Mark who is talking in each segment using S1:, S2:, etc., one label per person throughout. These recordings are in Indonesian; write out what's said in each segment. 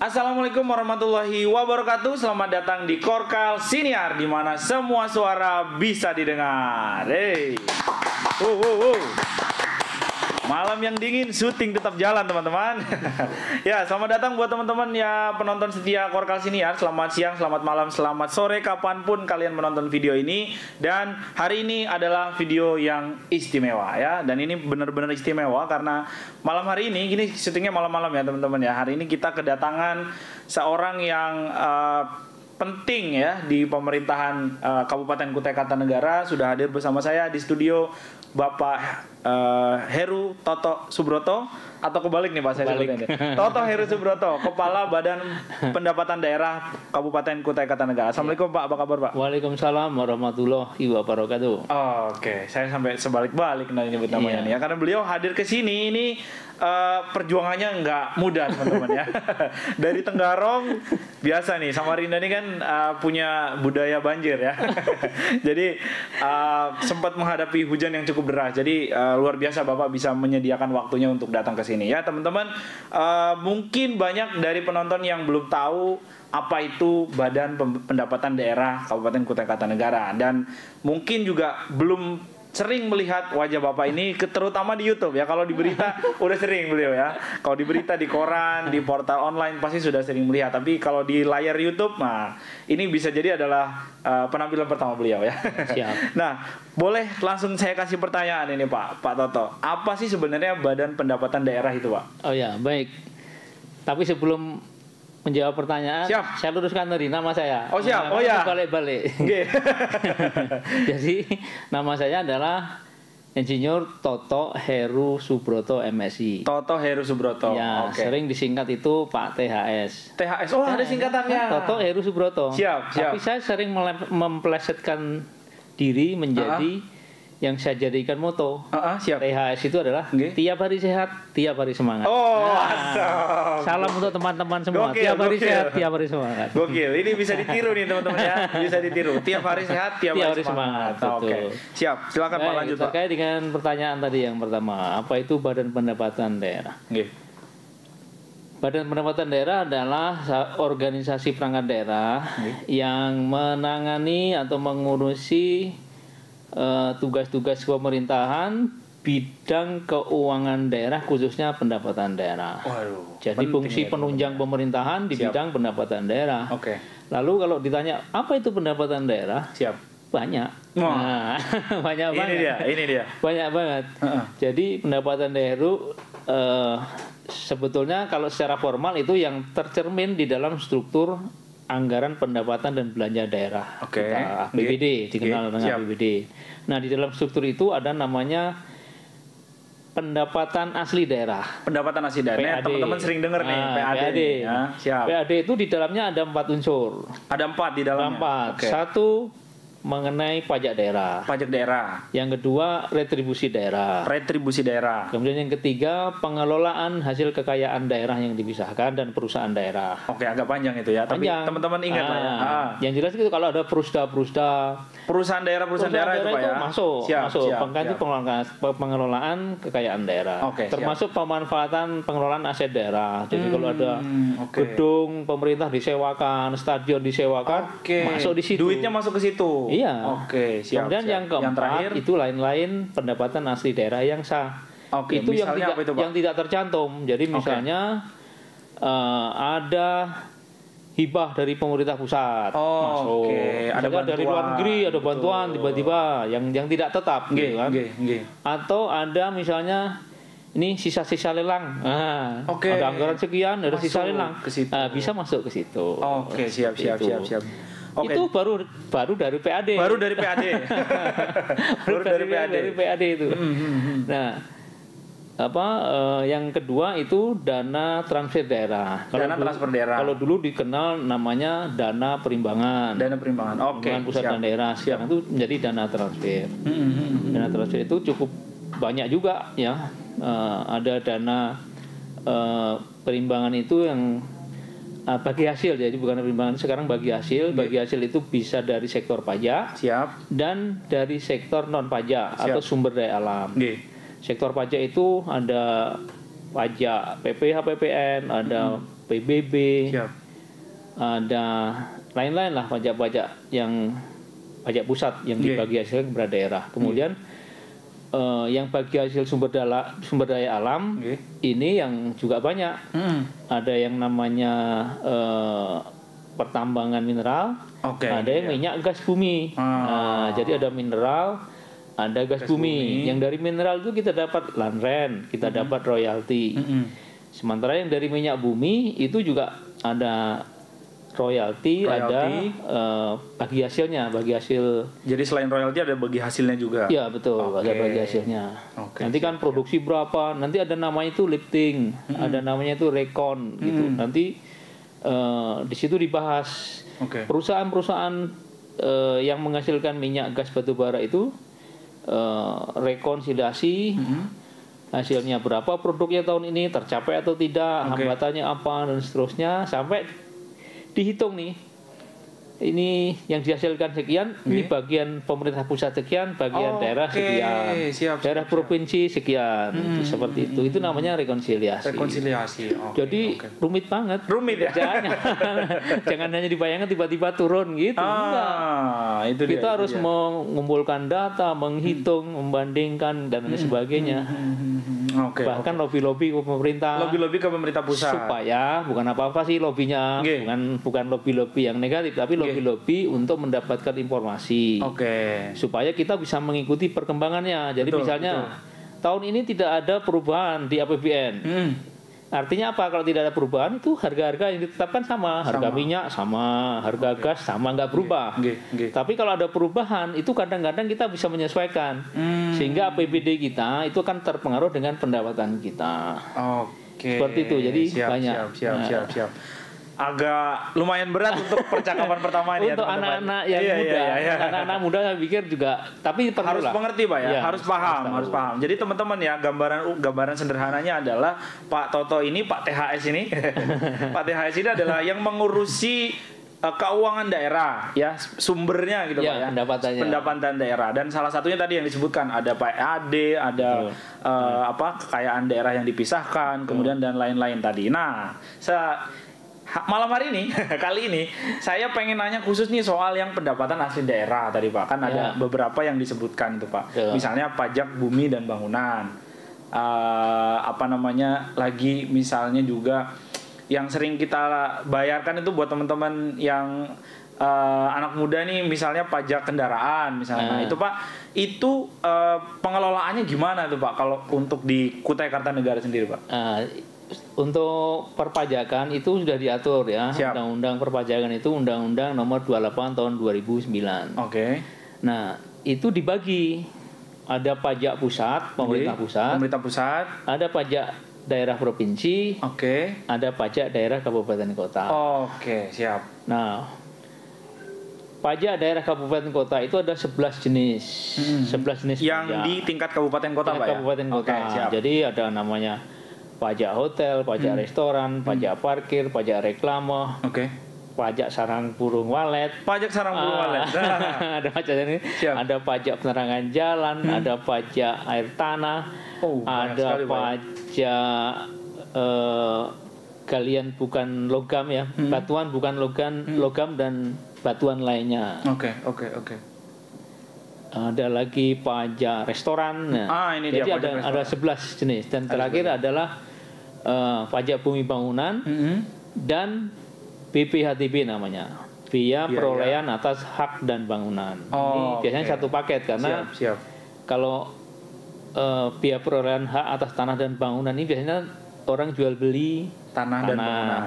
S1: Assalamualaikum warahmatullahi wabarakatuh. Selamat datang di Korkal Siniar, di mana semua suara bisa didengar. Hey. Malam yang dingin, syuting tetap jalan teman-teman. Ya, selamat datang buat teman-teman ya penonton setia Korkal Siniar. Selamat siang, selamat malam, selamat sore, kapanpun kalian menonton video ini. Dan hari ini adalah video yang istimewa ya. Dan ini benar-benar istimewa karena malam hari ini syutingnya malam-malam ya teman-teman ya. Hari ini kita kedatangan seorang yang penting ya di pemerintahan Kabupaten Kutai Kartanegara. Sudah hadir bersama saya di studio Bapak Heru Toto Subroto, atau kebalik nih Pak saya sebutnya. Toto Heru Subroto, Kepala Badan Pendapatan Daerah Kabupaten Kutai Kartanegara. Assalamualaikum Pak, apa kabar Pak?
S2: Waalaikumsalam warahmatullahi wabarakatuh.
S1: Oke, saya sampai sebalik-balik nyebut namanya nih ya, karena beliau hadir ke sini ini perjuangannya nggak mudah teman-teman ya. Dari Tenggarong biasa nih, Samarinda ini kan punya budaya banjir ya. Jadi sempat menghadapi hujan yang cukup deras. Jadi luar biasa Bapak bisa menyediakan waktunya untuk datang ke sini ya teman-teman. Mungkin banyak dari penonton yang belum tahu apa itu Badan Pendapatan Daerah Kabupaten Kutai Kartanegara, dan mungkin juga belum sering melihat wajah Bapak ini, terutama di YouTube ya. Kalau di berita udah sering beliau ya. Kalau di berita, di koran, di portal online pasti sudah sering melihat. Tapi kalau di layar YouTube, nah ini bisa jadi adalah penampilan pertama beliau ya.
S2: Siap.
S1: Nah, boleh langsung saya kasih pertanyaan ini Pak Toto. Apa sih sebenarnya Badan Pendapatan Daerah itu Pak?
S2: Oh ya, baik. Tapi sebelum menjawab pertanyaan,
S1: siap,
S2: saya luruskan dari nama saya.
S1: Oh siap, oh ya.
S2: Balik-balik.
S1: Okay.
S2: Jadi nama saya adalah Insinyur Toto Heru Subroto MSI.
S1: Toto Heru Subroto.
S2: Ya, sering disingkat itu Pak THS.
S1: THS, oh ada singkatannya.
S2: Toto Heru Subroto.
S1: Siap.
S2: Tapi saya sering memplesetkan diri menjadi yang saya jadikan moto.
S1: Siap.
S2: THS itu adalah tiap hari sehat, tiap hari semangat.
S1: Oh,
S2: salam untuk teman-teman semua. Tiap hari sehat, tiap hari semangat.
S1: Gokil. Ini bisa ditiru nih teman-teman ya. Bisa ditiru. Tiap hari sehat, tiap hari semangat. Oke. Siap. Silakan Pak, lanjut Pak.
S2: Terkait dengan pertanyaan tadi yang pertama, apa itu Badan Pendapatan Daerah? Badan Pendapatan Daerah adalah organisasi perangkat daerah yang menangani atau mengurusi tugas-tugas pemerintahan bidang keuangan daerah, khususnya pendapatan daerah. Jadi fungsi penunjang pemerintahan di bidang pendapatan daerah. Lalu kalau ditanya apa itu pendapatan daerah? Banyak. Nah, banyak banget.
S1: Ini dia.
S2: Banyak banget. Jadi pendapatan daerah sebetulnya kalau secara formal itu yang tercermin di dalam struktur anggaran pendapatan dan belanja daerah, APBD, dikenal dengan APBD. Nah, di dalam struktur itu ada namanya pendapatan asli daerah.
S1: Pendapatan asli daerah. Teman-teman sering dengar nih PAD. Ya, siap.
S2: PAD itu di dalamnya ada 4 unsur.
S1: Ada 4 di dalamnya.
S2: Satu, mengenai pajak daerah.
S1: Pajak daerah.
S2: Yang kedua, retribusi daerah.
S1: Retribusi daerah.
S2: Kemudian yang ketiga, pengelolaan hasil kekayaan daerah yang dipisahkan dan perusahaan daerah.
S1: Oke, agak panjang itu ya. Tapi teman-teman ingat lah ya.
S2: Yang jelas itu kalau ada perusda
S1: perusahaan daerah itu Pak ya.
S2: Masuk. Pengganti pengelolaan kekayaan daerah. Termasuk pemanfaatan pengelolaan aset daerah. Jadi kalau ada gedung pemerintah disewakan, stadion disewakan, masuk di situ.
S1: Duitnya masuk ke situ.
S2: Iya.
S1: Siap.
S2: Kemudian yang keempat, yang terakhir itu lain-lain pendapatan asli daerah yang sah. Itu yang tidak tercantum. Jadi misalnya ada hibah dari pemerintah pusat masuk. Ada dari luar negeri ada bantuan tiba-tiba yang tidak tetap gitu kan. Atau ada misalnya ini sisa-sisa lelang. Ada anggaran sekian, ada sisa lelang. Bisa masuk ke situ.
S1: Siap.
S2: Itu baru dari PAD.
S1: Baru dari PAD.
S2: Dari PAD itu. Nah, yang kedua itu dana transfer daerah.
S1: Transfer daerah.
S2: Kalau dulu dikenal namanya dana perimbangan. Perimbangan pusat dan daerah. Sekarang itu menjadi dana transfer. Dana transfer itu cukup banyak juga ya. Ada dana perimbangan itu yang bagi hasil, jadi bukan perimbangan sekarang bagi hasil. Bagi hasil itu bisa dari sektor pajak dan dari sektor non pajak atau sumber daya alam. Sektor pajak itu ada pajak PPH, PPN, ada PBB,
S1: Siap.
S2: ada lain-lain lah pajak-pajak yang pajak pusat yang dibagi hasil kepada daerah. Kemudian yang bagi hasil sumber daya alam ini yang juga banyak. Ada yang namanya pertambangan mineral, ada yang minyak gas bumi. Jadi ada mineral, ada gas bumi. Yang dari mineral itu kita dapat land rent, kita dapat royalti. Sementara yang dari minyak bumi itu juga ada royalti. Ada bagi hasilnya, bagi hasil.
S1: Jadi selain royalti ada bagi hasilnya juga.
S2: Iya betul, ada bagi hasilnya. Nanti kan produksi berapa, nanti ada namanya itu lifting, ada namanya itu rekon gitu. Nanti di situ dibahas perusahaan-perusahaan yang menghasilkan minyak gas batu bara itu rekonsiliasi. Hasilnya berapa produknya tahun ini, tercapai atau tidak, hambatannya apa dan seterusnya, sampai dihitung nih, ini yang dihasilkan sekian, ini bagian pemerintah pusat sekian, bagian daerah sekian, daerah provinsi sekian, seperti itu namanya rekonsiliasi. Jadi rumit banget,
S1: ya.
S2: Jangan hanya dibayangkan tiba-tiba turun gitu. Kita harus mengumpulkan data, menghitung, membandingkan dan lain sebagainya. Bahkan lobby-lobby ke pemerintah pusat supaya bukan apa-apa sih lobbynya, bukan lobby-lobby yang negatif, tapi lobby-lobby untuk mendapatkan informasi supaya kita bisa mengikuti perkembangannya. Jadi misalnya tahun ini tidak ada perubahan di APBN. Artinya apa? Kalau tidak ada perubahan itu harga-harga yang ditetapkan sama, harga minyak sama, harga gas sama, nggak berubah. Tapi kalau ada perubahan itu kadang-kadang kita bisa menyesuaikan sehingga APBD kita itu akan terpengaruh dengan pendapatan kita. Seperti itu. Jadi banyak.
S1: Siap. Agak lumayan berat untuk percakapan pertama ini
S2: untuk anak-anak yang muda. Anak-anak muda saya pikir juga, tapi
S1: harus mengerti Pak ya, harus paham. Jadi teman-teman ya, gambaran sederhananya adalah Pak Toto ini, Pak THS ini, Pak THS ini adalah yang mengurusi keuangan daerah ya, sumbernya gitu Pak ya, pendapatan daerah, dan salah satunya tadi yang disebutkan ada PAD, ada kekayaan daerah yang dipisahkan, kemudian dan lain-lain tadi. Nah, malam hari ini, kali ini saya pengen nanya khusus nih soal yang pendapatan asli daerah tadi Pak. Kan ada beberapa yang disebutkan itu Pak. Misalnya pajak bumi dan bangunan. Lagi misalnya juga yang sering kita bayarkan itu buat teman-teman yang anak muda nih, misalnya pajak kendaraan misalnya. Nah, itu Pak, itu pengelolaannya gimana tuh Pak kalau untuk di Kutai Kartanegara sendiri Pak?
S2: Untuk perpajakan itu sudah diatur ya. Undang-undang perpajakan itu Undang-Undang Nomor 28 Tahun 2009. Nah, itu dibagi. Ada pajak pusat, pemerintah pusat. Ada pajak daerah provinsi. Ada pajak daerah kabupaten kota.
S1: Siap.
S2: Nah, pajak daerah kabupaten kota itu ada 11 jenis. 11 jenis
S1: yang
S2: pajak. Di
S1: tingkat kabupaten kota Pak ya?
S2: Kabupaten kota. Jadi ada namanya pajak hotel, pajak restoran, pajak parkir, pajak reklame, pajak sarang burung walet.
S1: Ada
S2: pajak ini. Ada pajak penerangan jalan, ada pajak air tanah, ada pajak galian bukan logam ya, batuan bukan logam dan batuan lainnya. Ada lagi pajak restoran.
S1: Ini
S2: jadi ada 11 jenis, dan terakhir adalah pajak bumi bangunan dan BPHTB namanya, biaya perolehan atas hak dan bangunan. Ini biasanya satu paket karena kalau biaya perolehan hak atas tanah dan bangunan ini biasanya orang jual beli
S1: tanah dan bangunan.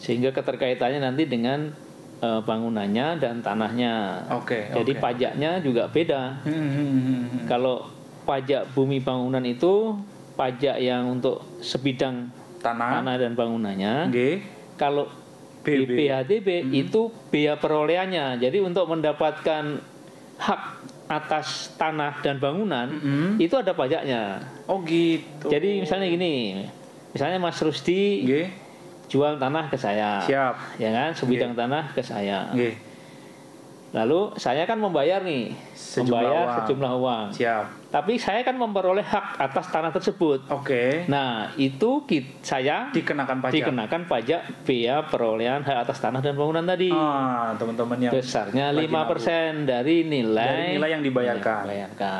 S2: Sehingga keterkaitannya nanti dengan bangunannya dan tanahnya. Jadi pajaknya juga beda. Kalau pajak bumi bangunan itu pajak yang untuk sebidang tanah dan bangunannya. Kalau BPHTB itu biaya perolehannya. Jadi untuk mendapatkan hak atas tanah dan bangunan itu ada pajaknya. Jadi misalnya gini, misalnya Mas Rusdi jual tanah ke saya, ya kan, sebidang tanah ke saya. Lalu saya kan membayar nih, sejumlah uang. Tapi saya kan memperoleh hak atas tanah tersebut.
S1: Oke.
S2: Nah, itu saya
S1: Dikenakan pajak.
S2: dikenakan pajak biaya perolehan hak atas tanah dan bangunan tadi.
S1: Ah, teman-teman yang
S2: Besarnya
S1: lagi
S2: 5% dari
S1: dari nilai yang dibayarkan.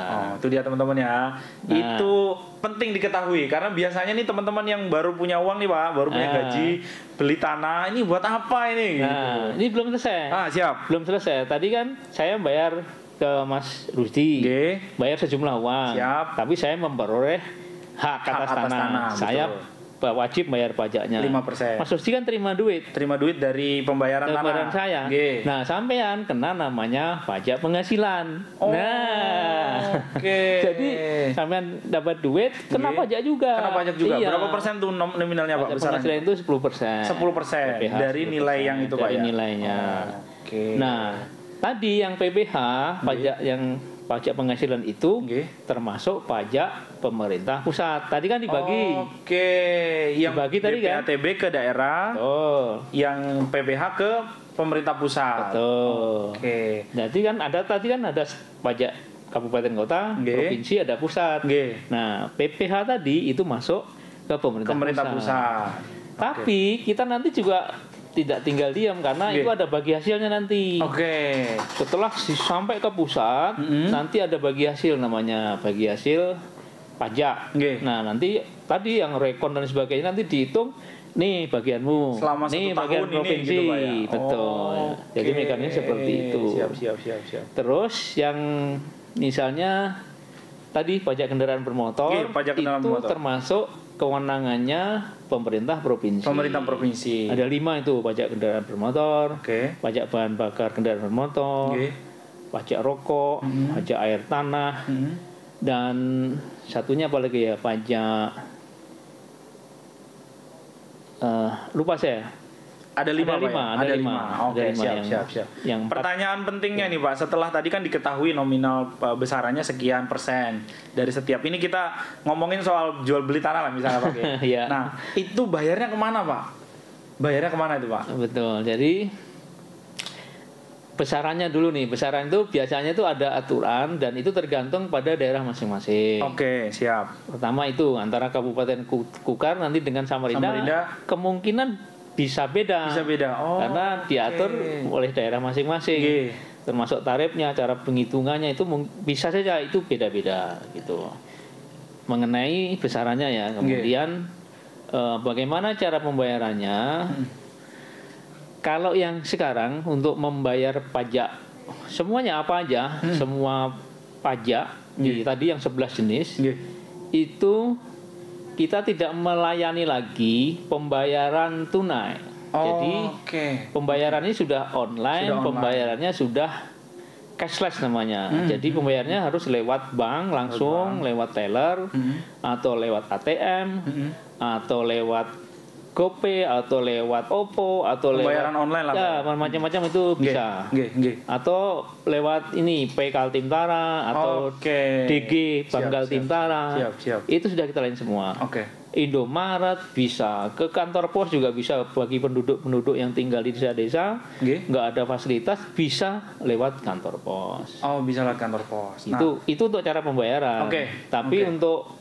S1: Oh, itu dia teman-teman ya. Itu penting diketahui karena biasanya nih teman-teman yang baru punya uang nih Pak, baru punya gaji, beli tanah, ini buat apa ini?
S2: Nah, ini belum selesai.
S1: Siap.
S2: Belum selesai. Tadi kan saya bayar ke Mas Rusdi,
S1: Oke.
S2: bayar sejumlah uang.
S1: Siap.
S2: Tapi saya memperoleh hak atas tanah. Saya wajib bayar pajaknya
S1: 5%.
S2: Mas Rusdi kan terima duit
S1: dari pembayaran tanah.
S2: saya.
S1: Oke.
S2: Nah, sampean kena namanya pajak penghasilan.
S1: Oke.
S2: Jadi sampean dapat duit, kena pajak juga.
S1: Kena pajak juga.
S2: Iya.
S1: Berapa persen tuh nominalnya Pak?
S2: Pajak penghasilan itu 10%.
S1: 10% dari nilai yang itu Pak
S2: dari
S1: ya.
S2: nilainya.
S1: Oke.
S2: Nah, tadi yang PPh, pajak penghasilan itu termasuk pajak pemerintah pusat. Tadi kan dibagi.
S1: Oke, yang
S2: dibagi tadi kan
S1: BPATB ke daerah. Yang PPh ke pemerintah pusat.
S2: Betul.
S1: Oke.
S2: Jadi kan ada pajak kabupaten kota, provinsi, ada pusat. Nah, PPh tadi itu masuk ke pemerintah pusat. Tapi kita nanti juga tidak tinggal diam karena itu ada bagi hasilnya nanti. Setelah sampai ke pusat, nanti ada bagi hasil namanya bagi hasil pajak. Nah, nanti tadi yang rekon dan sebagainya nanti dihitung. Nih bagianmu.
S1: Selama
S2: nih bagian
S1: tahun
S2: provinsi.
S1: ini gitu Pak ya?
S2: Betul. Jadi mekanisme seperti itu.
S1: Siap.
S2: Terus yang misalnya tadi pajak kendaraan bermotor,
S1: pajak kendaraan
S2: itu
S1: bermotor
S2: termasuk kewenangannya pemerintah provinsi.
S1: Pemerintah provinsi.
S2: Ada 5 itu, pajak kendaraan bermotor, pajak bahan bakar kendaraan bermotor, pajak rokok, pajak air tanah, dan satunya apa lagi ya, pajak lupa saya.
S1: Ada lima. Oke, siap.
S2: Yang
S1: pertanyaan pentingnya nih Pak, setelah tadi kan diketahui nominal besarannya sekian persen dari setiap ini, kita ngomongin soal jual beli tanah lah misalnya Pak. Nah, itu bayarnya kemana Pak? Bayarnya kemana itu Pak?
S2: Betul. Jadi besarannya dulu nih. Besaran itu biasanya itu ada aturan dan itu tergantung pada daerah masing-masing.
S1: Oke, siap.
S2: Pertama itu antara Kabupaten Kukar nanti dengan Samarinda kemungkinan bisa beda. Karena diatur oleh daerah masing-masing. Termasuk tarifnya, cara penghitungannya itu bisa saja itu beda-beda gitu. Mengenai besarannya ya. Kemudian bagaimana cara pembayarannya? Kalau yang sekarang untuk membayar pajak semuanya apa aja, semua pajak tadi yang 11 jenis itu kita tidak melayani lagi pembayaran tunai. Jadi pembayaran ini sudah online, pembayarannya sudah cashless namanya. Jadi pembayarannya harus lewat bank langsung, lewat teller, atau lewat ATM, atau lewat GoPay, atau lewat OVO, atau
S1: pembayaran
S2: lewat
S1: online lah.
S2: Ya, macam-macam itu bisa. Atau lewat ini Pay Kaltimtara atau DG Bank Kaltimtara. Itu sudah kita lain semua. Indomaret bisa, ke kantor pos juga bisa bagi penduduk-penduduk yang tinggal di desa-desa, nggak ada fasilitas bisa lewat kantor pos.
S1: Bisa lewat kantor pos.
S2: Itu untuk cara pembayaran. Tapi untuk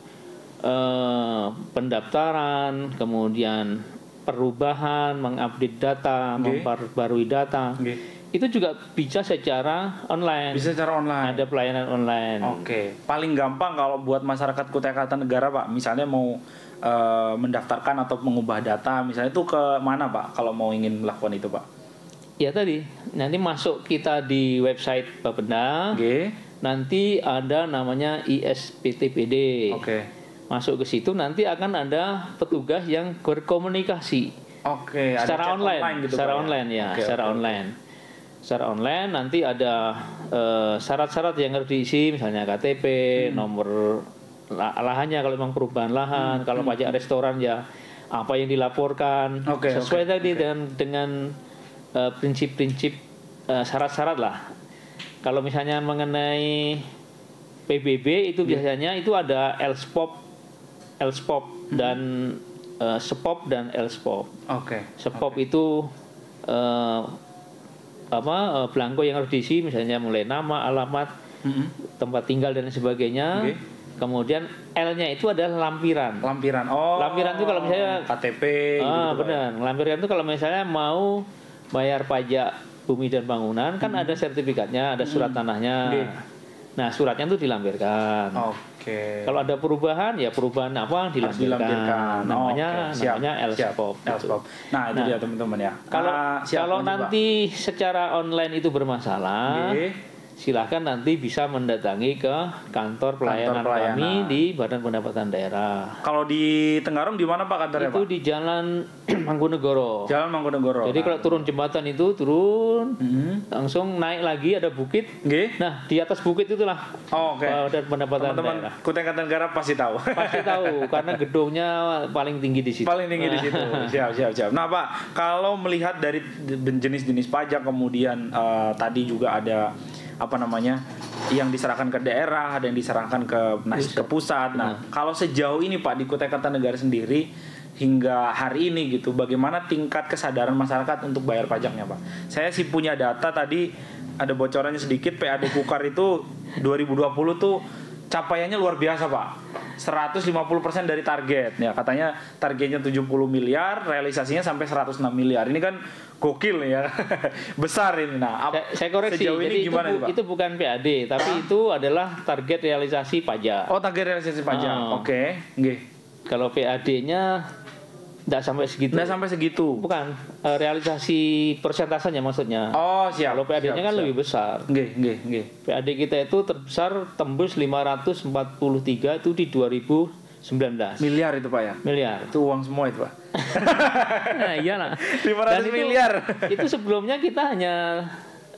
S2: pendaftaran, kemudian perubahan, mengupdate data, memperbarui data, itu juga bisa secara online. Ada pelayanan online.
S1: Paling gampang kalau buat masyarakat Kutai Kartanegara Pak, misalnya mau mendaftarkan atau mengubah data, misalnya itu ke mana Pak kalau mau ingin melakukan itu Pak?
S2: Ya tadi, nanti masuk kita di website Bapenda. Nanti ada namanya ISPTPD. Masuk ke situ nanti akan ada petugas yang berkomunikasi. Secara online, gitu, secara online ya, secara online nanti ada syarat-syarat yang harus diisi, misalnya KTP, nomor lahannya kalau memang perubahan lahan, kalau pajak restoran ya apa yang dilaporkan, sesuai tadi dengan prinsip-prinsip syarat-syarat lah. Kalau misalnya mengenai PBB itu biasanya itu ada LSPOP dan SPOP dan LSPOP. SPOP itu belangko yang harus diisi, misalnya mulai nama, alamat, tempat tinggal dan sebagainya.
S1: Oke.
S2: Kemudian L-nya itu adalah lampiran.
S1: Lampiran. Oh.
S2: Lampiran itu kalau misalnya
S1: KTP gitu, Pak.
S2: benar. Lampiran itu kalau misalnya mau bayar pajak bumi dan bangunan kan ada sertifikatnya, ada surat tanahnya.
S1: Oke.
S2: Nah, suratnya itu dilampirkan.
S1: Oke.
S2: Kalau ada perubahan, ya perubahan apa
S1: Harus
S2: dilampirkan. Namanya
S1: Oke. Siap.
S2: namanya LSPOP.
S1: Siap.
S2: gitu.
S1: Nah, itu
S2: Nah,
S1: dia teman-teman ya.
S2: Kalau
S1: Siap,
S2: kalau
S1: lanjut, Pak.
S2: nanti secara online itu bermasalah,
S1: Oke.
S2: silahkan nanti bisa mendatangi ke kantor pelayanan
S1: pelayanan.
S2: kami di Badan Pendapatan Daerah.
S1: Kalau di Tenggarong di mana Pak kantornya,
S2: Itu
S1: Pak?
S2: di Jalan Mangkunegoro.
S1: Jalan Mangkunegoro.
S2: Jadi kalau turun jembatan itu turun, langsung naik lagi ada bukit.
S1: Nggih.
S2: Nah, di atas bukit itulah
S1: Oh, oke.
S2: Badan Pendapatan
S1: Teman-teman
S2: Daerah.
S1: Kutai Kartanegara pasti tahu.
S2: Pasti tahu karena gedungnya paling tinggi di situ.
S1: Paling tinggi di situ. Siap. Nah, Pak, kalau melihat dari jenis-jenis pajak kemudian tadi juga ada apa namanya yang diserahkan ke daerah, ada yang diserahkan ke pusat. Nah, kalau sejauh ini Pak di Kutai Kartanegara sendiri hingga hari ini gitu, bagaimana tingkat kesadaran masyarakat untuk bayar pajaknya, Pak? Saya sih punya data tadi ada bocorannya sedikit, PAD Kukar itu 2020 tuh capaiannya luar biasa, Pak. 150% dari target. Ya, katanya targetnya 70 miliar, realisasinya sampai 106 miliar. Ini kan gokil ya. Besar ini. Nah,
S2: Saya koreksi,
S1: sejauh ini
S2: jadi
S1: gimana nih, Pak?
S2: itu bukan PAD, tapi itu adalah target realisasi pajak.
S1: Oh, target realisasi pajak. Oke. Nggih.
S2: Kalau PAD-nya tidak sampai segitu.
S1: Nggak sampai segitu.
S2: Bukan, realisasi persentasenya maksudnya.
S1: Oh, siap.
S2: Kalau PAD-nya kan lebih besar.
S1: Nggih.
S2: PAD kita itu terbesar tembus 543 itu di 2019.
S1: Miliar itu, Pak ya.
S2: Miliar.
S1: Itu uang semua itu, Pak.
S2: Nah, iyalah.
S1: 500 miliar.
S2: Itu sebelumnya kita hanya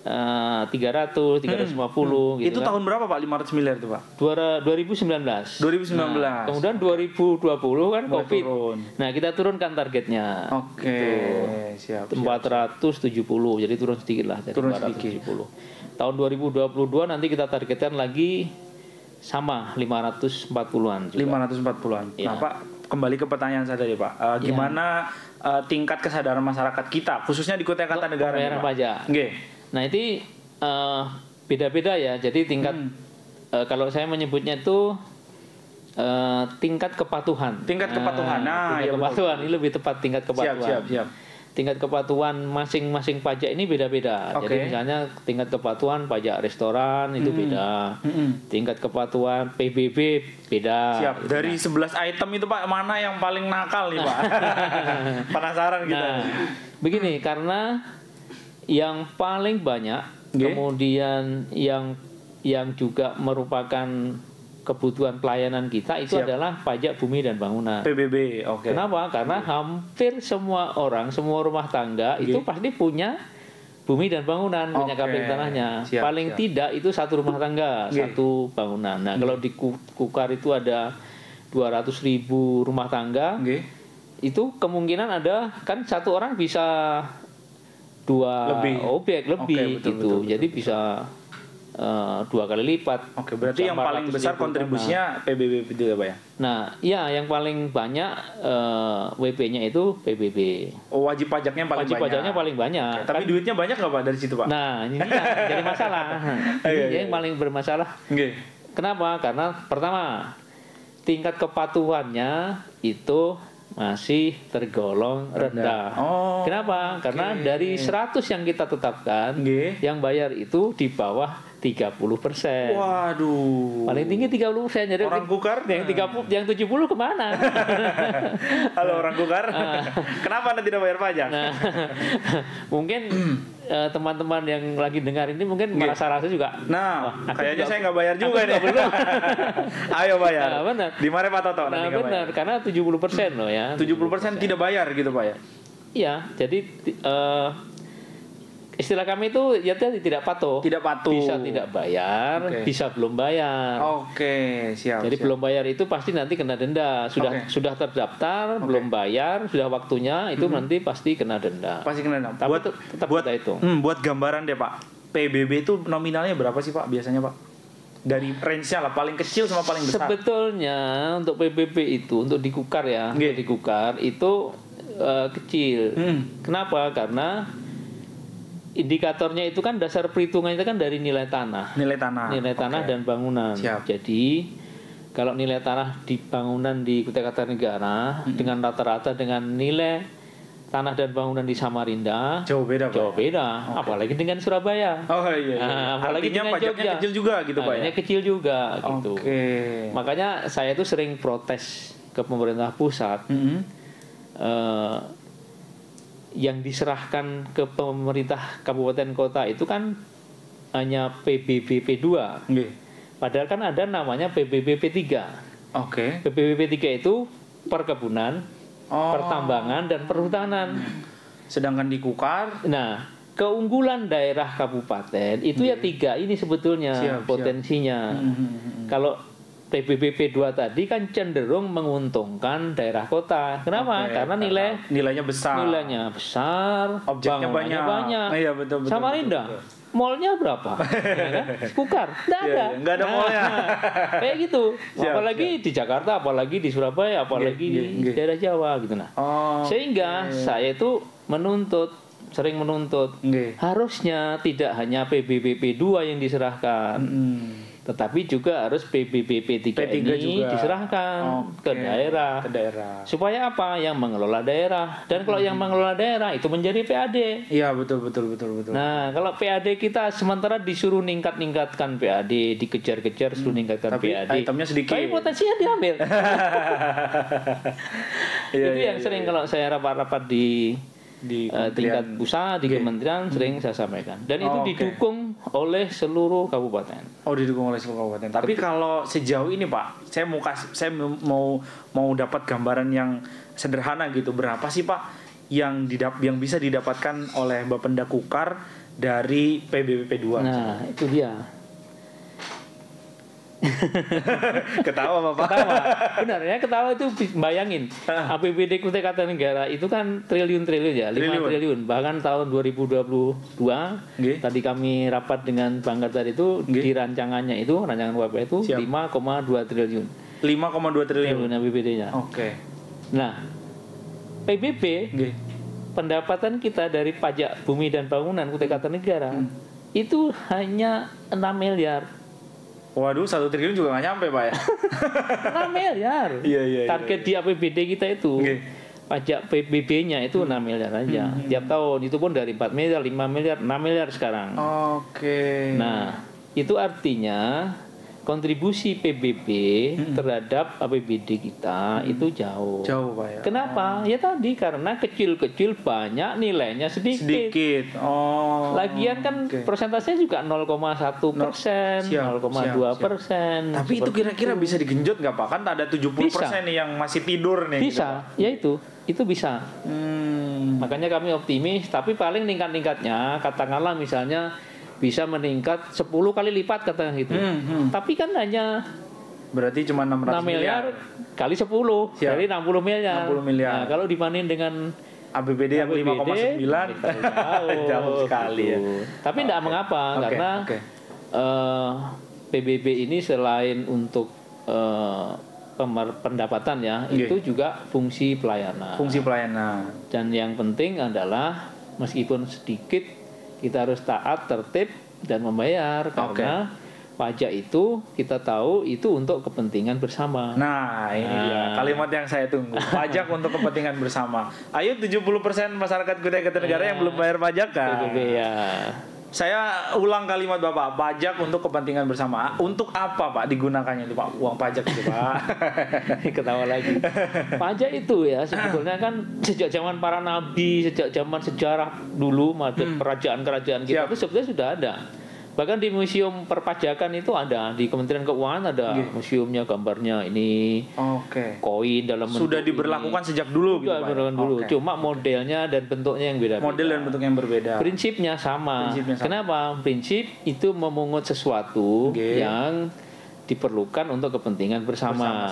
S2: 300, 350 gitu
S1: Itu
S2: kan.
S1: tahun berapa, Pak? 500 miliar itu, Pak?
S2: 2019.
S1: 2019.
S2: Nah, kemudian 2020 kan
S1: Mulai
S2: Covid.
S1: turun.
S2: Nah, kita turunkan targetnya.
S1: Oke, siap.
S2: 470. Jadi turun sedikit lah dari
S1: Turun
S2: 470. Tahun 2022 nanti kita targetkan lagi sama 540-an juga.
S1: 540-an.
S2: Ya.
S1: Nah, Pak, kembali ke pertanyaan saya tadi, Pak. Gimana tingkat kesadaran masyarakat kita, khususnya di Kutai Kartanegara,
S2: Pembayaran
S1: Pak?
S2: pajak.
S1: Nggih.
S2: Nah, ini beda-beda ya. Jadi tingkat kalau saya menyebutnya itu tingkat kepatuhan.
S1: Tingkat kepatuhan. Nah,
S2: tingkat
S1: ya
S2: kepatuhan ini lebih tepat tingkat kepatuhan.
S1: Siap.
S2: Tingkat kepatuhan masing-masing pajak ini beda-beda.
S1: Oke.
S2: Jadi misalnya tingkat kepatuhan pajak restoran itu beda. Tingkat kepatuhan PBB beda.
S1: Siap. Dari 11 item itu, Pak, mana yang paling nakal nih, Pak? Penasaran kita.
S2: Nah, begini, karena yang paling banyak kemudian yang juga merupakan kebutuhan pelayanan kita itu adalah pajak bumi dan bangunan.
S1: PBB, oke.
S2: Kenapa? Karena hampir semua orang, semua rumah tangga itu pasti punya bumi dan bangunan, punya KPR tanahnya. Paling tidak itu satu rumah tangga, satu bangunan. Nah, kalau di Kukar itu ada 200.000 rumah tangga. Itu kemungkinan ada kan satu orang bisa dua objek lebih gitu. Jadi bisa 2 kali lipat.
S1: Oke, berarti yang paling besar kontribusinya PBB itu ya, Pak ya?
S2: Nah, ya yang paling banyak WP-nya itu PBB.
S1: Oh, wajib pajaknya paling
S2: Wajib
S1: banyak.
S2: pajaknya paling banyak.
S1: Oke, tapi duitnya banyak nggak, Pak, dari situ, Pak?
S2: Nah, ini jadi masalah. Ini yang paling bermasalah. Kenapa? Karena pertama, tingkat kepatuhannya itu masih tergolong rendah. Kenapa? Karena dari 100 yang kita tetapkan, yang bayar itu di bawah 30%.
S1: Waduh.
S2: Paling tinggi 30%. Jadi
S1: orang Kukar
S2: yang 30, yang 70 kemana?
S1: Halo orang Kukar. Kenapa Anda tidak bayar pajak?
S2: Nah, mungkin teman-teman yang lagi dengar ini mungkin merasa-rasa juga.
S1: Nah, kayaknya saya nggak bayar juga nih. Ayo bayar.
S2: Nah, benar.
S1: Di mana Pak Toto?
S2: Nah, benar, karena 70% loh ya.
S1: 70% tidak bayar gitu, Pak ya?
S2: Iya, jadi istilah kami itu ya tidak patuh.
S1: Tidak patuh.
S2: Bisa tidak bayar, bisa belum bayar.
S1: Oke, siap.
S2: Jadi belum bayar itu pasti nanti kena denda. Sudah terdaftar, belum bayar, sudah waktunya itu nanti pasti kena denda.
S1: Pasti kena denda.
S2: Tapi tetap kita hitung.
S1: Buat gambaran deh, Pak. PBB itu nominalnya berapa sih, Pak, biasanya, Pak? Dari range-nya lah, paling kecil sama paling besar.
S2: Sebetulnya untuk PBB itu, untuk di Kukar ya, untuk di Kukar itu kecil. Kenapa? Karena indikatornya itu kan dasar perhitungannya itu kan dari nilai tanah.
S1: Nilai tanah.
S2: Nilai tanah dan bangunan.
S1: Siap.
S2: Jadi kalau nilai tanah di bangunan di Kutai Kartanegara dengan rata-rata dengan nilai tanah dan bangunan di Samarinda
S1: Jauh beda, Pak.
S2: jauh beda, apalagi dengan Surabaya.
S1: Oh iya.
S2: Apalagi
S1: Artinya
S2: dengan
S1: pajaknya
S2: Jogja.
S1: kecil juga gitu, Pak ya.
S2: Pajaknya kecil juga gitu.
S1: Oke.
S2: Makanya saya tuh sering protes ke pemerintah pusat. Yang diserahkan ke pemerintah kabupaten kota itu kan hanya PBBP 2.
S1: Nggih.
S2: Padahal kan ada namanya PBBP 3.
S1: Oke.
S2: PBBP 3 itu perkebunan, pertambangan dan perhutanan.
S1: Sedangkan di Kukar
S2: Nah, keunggulan daerah kabupaten itu ya 3 ini sebetulnya
S1: Siap.
S2: potensinya. Kalau PBBP 2 tadi kan cenderung menguntungkan daerah kota. Kenapa?
S1: Oke,
S2: Karena
S1: nilainya besar. Objeknya
S2: bangunannya
S1: banyak. Iya, betul.
S2: Samarinda, mallnya berapa? Ya kan? Kukar, nggak ada.
S1: Nggak ada mallnya.
S2: Kayak gitu.
S1: Siap,
S2: Apalagi di Jakarta, apalagi di Surabaya, apalagi di daerah Jawa gitu nah. Sehingga saya itu sering menuntut harusnya tidak hanya PBBP 2 yang diserahkan. Tetapi juga harus PBBP 3 ini juga diserahkan ke daerah. Supaya apa? Yang mengelola daerah. Dan kalau yang mengelola daerah itu menjadi PAD.
S1: Iya, betul.
S2: Nah, kalau PAD kita sementara disuruh ningkatkan PAD, dikejar-kejar suruh ningkatkan
S1: tapi
S2: PAD.
S1: itemnya sedikit.
S2: Tapi potensinya diambil. Itu yang sering kalau saya rapat-rapat di tingkat pusat, di kementerian sering saya sampaikan. Dan itu didukung oleh seluruh kabupaten.
S1: Didukung oleh seluruh kabupaten. Tapi kalau sejauh ini, Pak, saya mau dapat gambaran yang sederhana gitu. Berapa sih, Pak, yang bisa didapatkan oleh Bapenda Kukar dari PBBP 2?
S2: Nah, itu dia.
S1: Ketawa, Bapak.
S2: Ketawa. Benar ya, ketawa itu bayangin. APBD Kutai Kartanegara itu kan triliun-triliun ya, 5 triliun. Bahkan tahun 2022 tadi kami rapat dengan Banggar tadi itu di rancangannya itu, rancangan WP itu 5,2 triliun.
S1: 5,2 triliun
S2: APBD-nya.
S1: Oke.
S2: Nah, PBB pendapatan kita dari pajak bumi dan bangunan Kutai Kartanegara itu hanya 6 miliar.
S1: Waduh, 1 triliun juga nggak nyampe, Pak ya.
S2: 6 miliar.
S1: Iya.
S2: Target di APBD kita itu pajak PBB-nya itu 6 miliar aja. Tiap tahun itu pun dari 4 miliar, 5 miliar, 6 miliar sekarang.
S1: Oke.
S2: Nah, itu artinya kontribusi PBB terhadap APBD kita itu jauh.
S1: Jauh, Pak ya.
S2: Kenapa? Ya tadi karena kecil-kecil banyak nilainya sedikit. Lagian kan persentasenya juga 0,1%, 0,2%.
S1: Tapi itu kira-kira bisa digenjot nggak, Pak? Kan ada 70% nih yang masih tidur nih.
S2: Bisa, gitu, itu bisa. Makanya kami optimis. Tapi paling tingkat-tingkatnya, katakanlah misalnya bisa meningkat 10 kali lipat katanya gitu. Tapi kan hanya
S1: berarti cuma 6
S2: miliar kali 10 dari 60 miliar. Nah, kalau dibanding dengan
S1: APBD yang 5,9 jauh sekali ya.
S2: Tapi tidak mengapa karena PBB ini selain untuk pendapatan ya, itu juga fungsi pelayanan. Dan yang penting adalah meskipun sedikit kita harus taat, tertib dan membayar karena pajak itu kita tahu itu untuk kepentingan bersama.
S1: Nah, ini dia kalimat yang saya tunggu. Pajak untuk kepentingan bersama. Ayo 70% masyarakat Kutai Kartanegara yang belum bayar pajak kan.
S2: PBB ya.
S1: Saya ulang kalimat Bapak, pajak untuk kepentingan bersama. Untuk apa, Pak, digunakannya itu, Pak? Uang pajak itu, Pak.
S2: Ketawa lagi. Pajak itu ya sebetulnya kan sejak zaman para nabi, sejak zaman sejarah dulu, kerajaan-kerajaan kita itu sebetulnya sudah ada. Bahkan di museum perpajakan itu ada, di Kementerian Keuangan ada museumnya, gambarnya ini. Koin dalam bentuk
S1: sudah diberlakukan sejak dulu gitu, Pak.
S2: Cuma modelnya dan bentuknya yang beda.
S1: Model dan bentuk yang berbeda.
S2: Prinsipnya sama. Kenapa? Prinsip itu memungut sesuatu yang diperlukan untuk kepentingan bersama.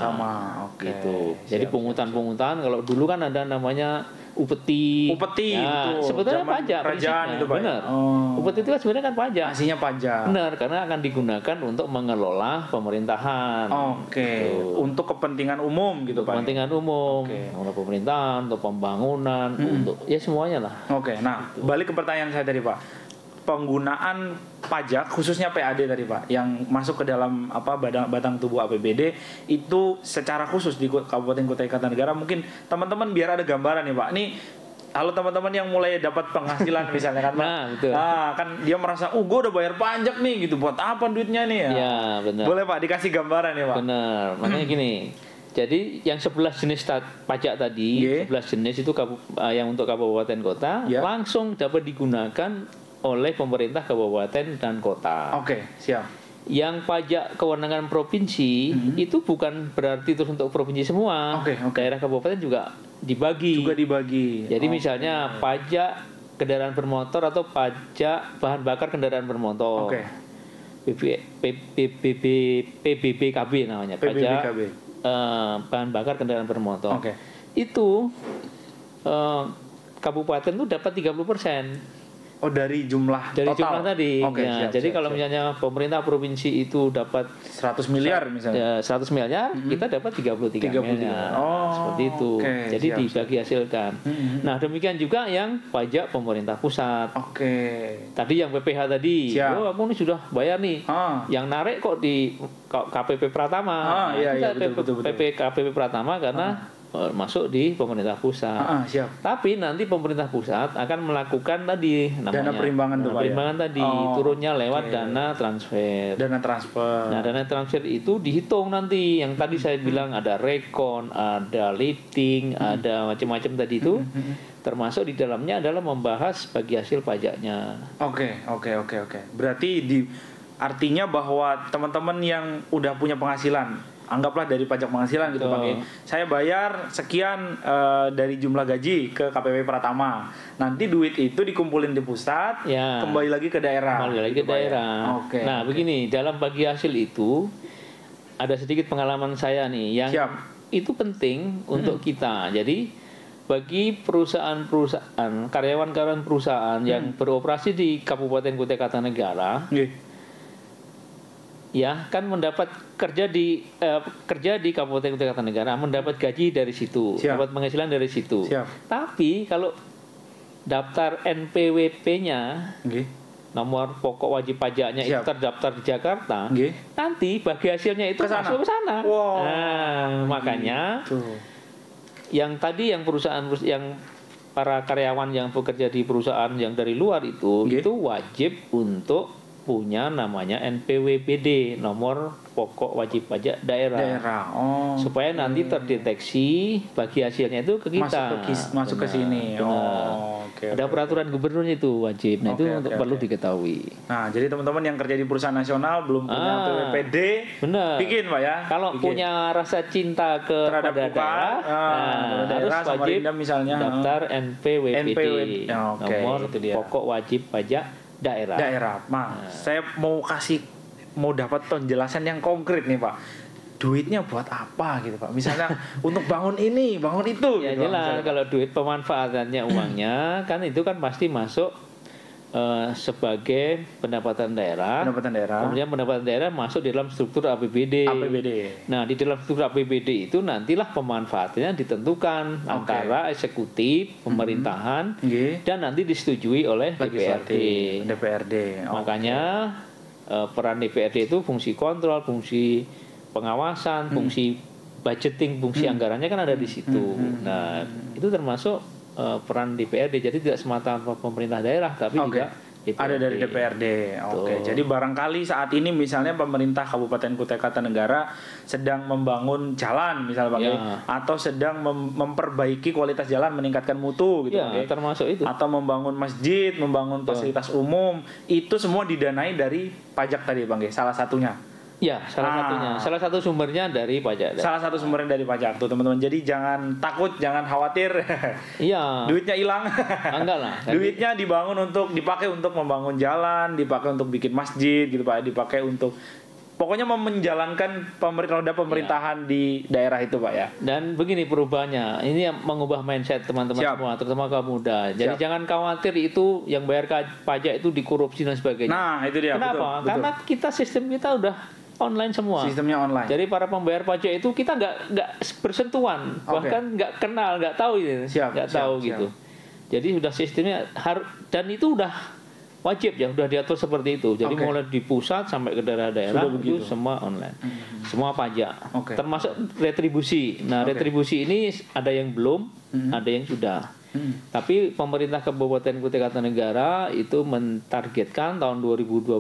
S2: Gitu. Jadi pungutan-pungutan kalau dulu kan ada namanya upeti ya,
S1: itu
S2: sebetulnya pajak
S1: kerajaan itu, Pak.
S2: Benar. Upeti itu kan sebenarnya kan pajak.
S1: Aslinya pajak.
S2: Benar, karena akan digunakan untuk mengelola pemerintahan.
S1: Gitu. Untuk kepentingan umum gitu, Pak.
S2: Kepentingan umum, untuk pemerintahan, untuk pembangunan, untuk ya semuanya lah.
S1: Nah, balik ke pertanyaan saya tadi, Pak. penggunaan pajak khususnya PAD tadi Pak yang masuk ke dalam batang tubuh APBD itu secara khusus di Kabupaten Kutai Kartanegara, mungkin teman-teman biar ada gambaran nih Pak. Nih halo teman-teman yang mulai dapat penghasilan misalnya kan Pak.
S2: Nah, betul.
S1: Kan dia merasa, gue udah bayar pajak nih gitu, buat apa duitnya nih ya?
S2: Ya, benar.
S1: Boleh Pak dikasih gambaran nih Pak.
S2: Benar. Makanya gini. Jadi yang 11 jenis pajak tadi, 11 jenis itu yang untuk kabupaten kota langsung dapat digunakan oleh pemerintah kabupaten dan kota.
S1: Oke, siap.
S2: Yang pajak kewenangan provinsi itu bukan berarti terus untuk provinsi semua. Daerah kabupaten juga dibagi. Jadi misalnya pajak kendaraan bermotor atau pajak bahan bakar kendaraan bermotor. PBBKB namanya. Pajak bahan bakar kendaraan bermotor. Itu kabupaten itu dapat 30%.
S1: Dari jumlah
S2: dari
S1: total.
S2: Jumlah tadi. Jadi kalau
S1: siap.
S2: misalnya pemerintah provinsi itu dapat
S1: 100 miliar misalnya.
S2: 100 miliar, kita dapat 33 miliar. Seperti itu. Jadi dibagi hasilkan. Nah, demikian juga yang pajak pemerintah pusat. Tadi yang PPH tadi. Aku ini sudah bayar nih. Yang narik kok di KPP Pratama.
S1: Betul.
S2: KPP Pratama karena masuk di pemerintah pusat. Tapi nanti pemerintah pusat akan melakukan tadi namanya
S1: dana perimbangan
S2: tadi turunnya lewat dana transfer. Nah, dana transfer itu dihitung nanti yang tadi saya bilang ada rekon, ada lifting, ada macam-macam tadi itu. Termasuk di dalamnya adalah membahas bagi hasil pajaknya.
S1: Oke. Berarti artinya bahwa teman-teman yang udah punya penghasilan, anggaplah dari pajak penghasilan gitu Pak. Saya bayar sekian dari jumlah gaji ke KPP Pratama. Nanti duit itu dikumpulin di pusat, kembali lagi ke daerah. Nah, begini, dalam bagi hasil itu ada sedikit pengalaman saya nih yang itu penting untuk kita. Jadi bagi perusahaan-perusahaan, karyawan-karyawan perusahaan yang beroperasi di Kabupaten Kutai Kartanegara, kan mendapat kerja di Kabupaten Kutai Kartanegara, mendapat gaji dari situ, dapat penghasilan dari situ. Tapi kalau daftar NPWP-nya, nomor pokok wajib pajaknya itu terdaftar di Jakarta, nanti bagi hasilnya itu masuk ke sana. Nah, makanya yang tadi yang perusahaan yang para karyawan yang bekerja di perusahaan yang dari luar itu wajib untuk punya namanya NPWPD, nomor pokok wajib pajak daerah. Supaya nanti terdeteksi bagi hasilnya itu ke kita. Masuk ke sini.
S2: Ada peraturan gubernurnya itu wajib. Nah, itu perlu diketahui.
S1: Nah, jadi teman-teman yang kerja di perusahaan nasional belum punya NPWPD, bikin Pak ya.
S2: Kalau punya rasa cinta kepada daerah, harus wajib
S1: misalnya
S2: daftar NPWPD, nomor pokok wajib pajak daerah.
S1: Saya mau dapat penjelasan yang konkret nih Pak. Duitnya buat apa gitu Pak? Misalnya untuk bangun ini, bangun itu.
S2: Ya
S1: gitu,
S2: jelas kalau duit pemanfaatannya uangnya kan itu kan pasti masuk sebagai pendapatan daerah. Kemudian pendapatan daerah masuk di dalam struktur APBD. Nah, di dalam struktur APBD itu nantilah pemanfaatannya ditentukan antara eksekutif, pemerintahan, dan nanti disetujui oleh DPRD. Makanya peran DPRD itu fungsi kontrol, fungsi pengawasan, fungsi budgeting, fungsi anggarannya kan ada di situ. Nah, itu termasuk peran DPRD. Jadi tidak semata pemerintah daerah, tapi juga DPRD.
S1: Ada dari DPRD. Jadi barangkali saat ini misalnya pemerintah Kabupaten Kutai Kartanegara sedang membangun jalan misalnya Pak, atau sedang memperbaiki kualitas jalan, meningkatkan mutu gitu Pak.
S2: Termasuk itu.
S1: Atau membangun masjid, membangun fasilitas umum, itu semua didanai dari pajak tadi Bang, salah satunya.
S2: Satunya. Salah satu sumbernya dari pajak.
S1: Salah satu sumbernya dari pajak tuh teman-teman. Jadi jangan takut, jangan khawatir. Duitnya hilang. Enggak lah. Duitnya dipakai untuk membangun jalan, dipakai untuk bikin masjid gitu Pak, dipakai untuk pokoknya menjalankan roda pemerintahan di daerah itu Pak ya.
S2: Dan begini perubahannya, ini yang mengubah mindset teman-teman semua, terutama kaum muda. Jadi jangan khawatir itu yang bayar pajak itu dikorupsi dan sebagainya.
S1: Nah itu dia.
S2: Kenapa?
S1: Betul.
S2: Karena sistem kita udah online semua.
S1: Sistemnya online.
S2: Jadi para pembayar pajak itu kita nggak bersentuhan, bahkan nggak kenal, nggak tahu gitu, gitu. Jadi sudah sistemnya dan itu udah wajib ya, udah diatur seperti itu. Jadi
S1: Oke.
S2: mulai di pusat sampai ke daerah-daerah
S1: Sudah begitu.
S2: itu semua online, semua pajak,
S1: Oke.
S2: termasuk retribusi. Nah,
S1: Oke.
S2: retribusi ini ada yang belum, ada yang sudah. Tapi pemerintah Kabupaten Kutai Kartanegara itu mentargetkan tahun 2022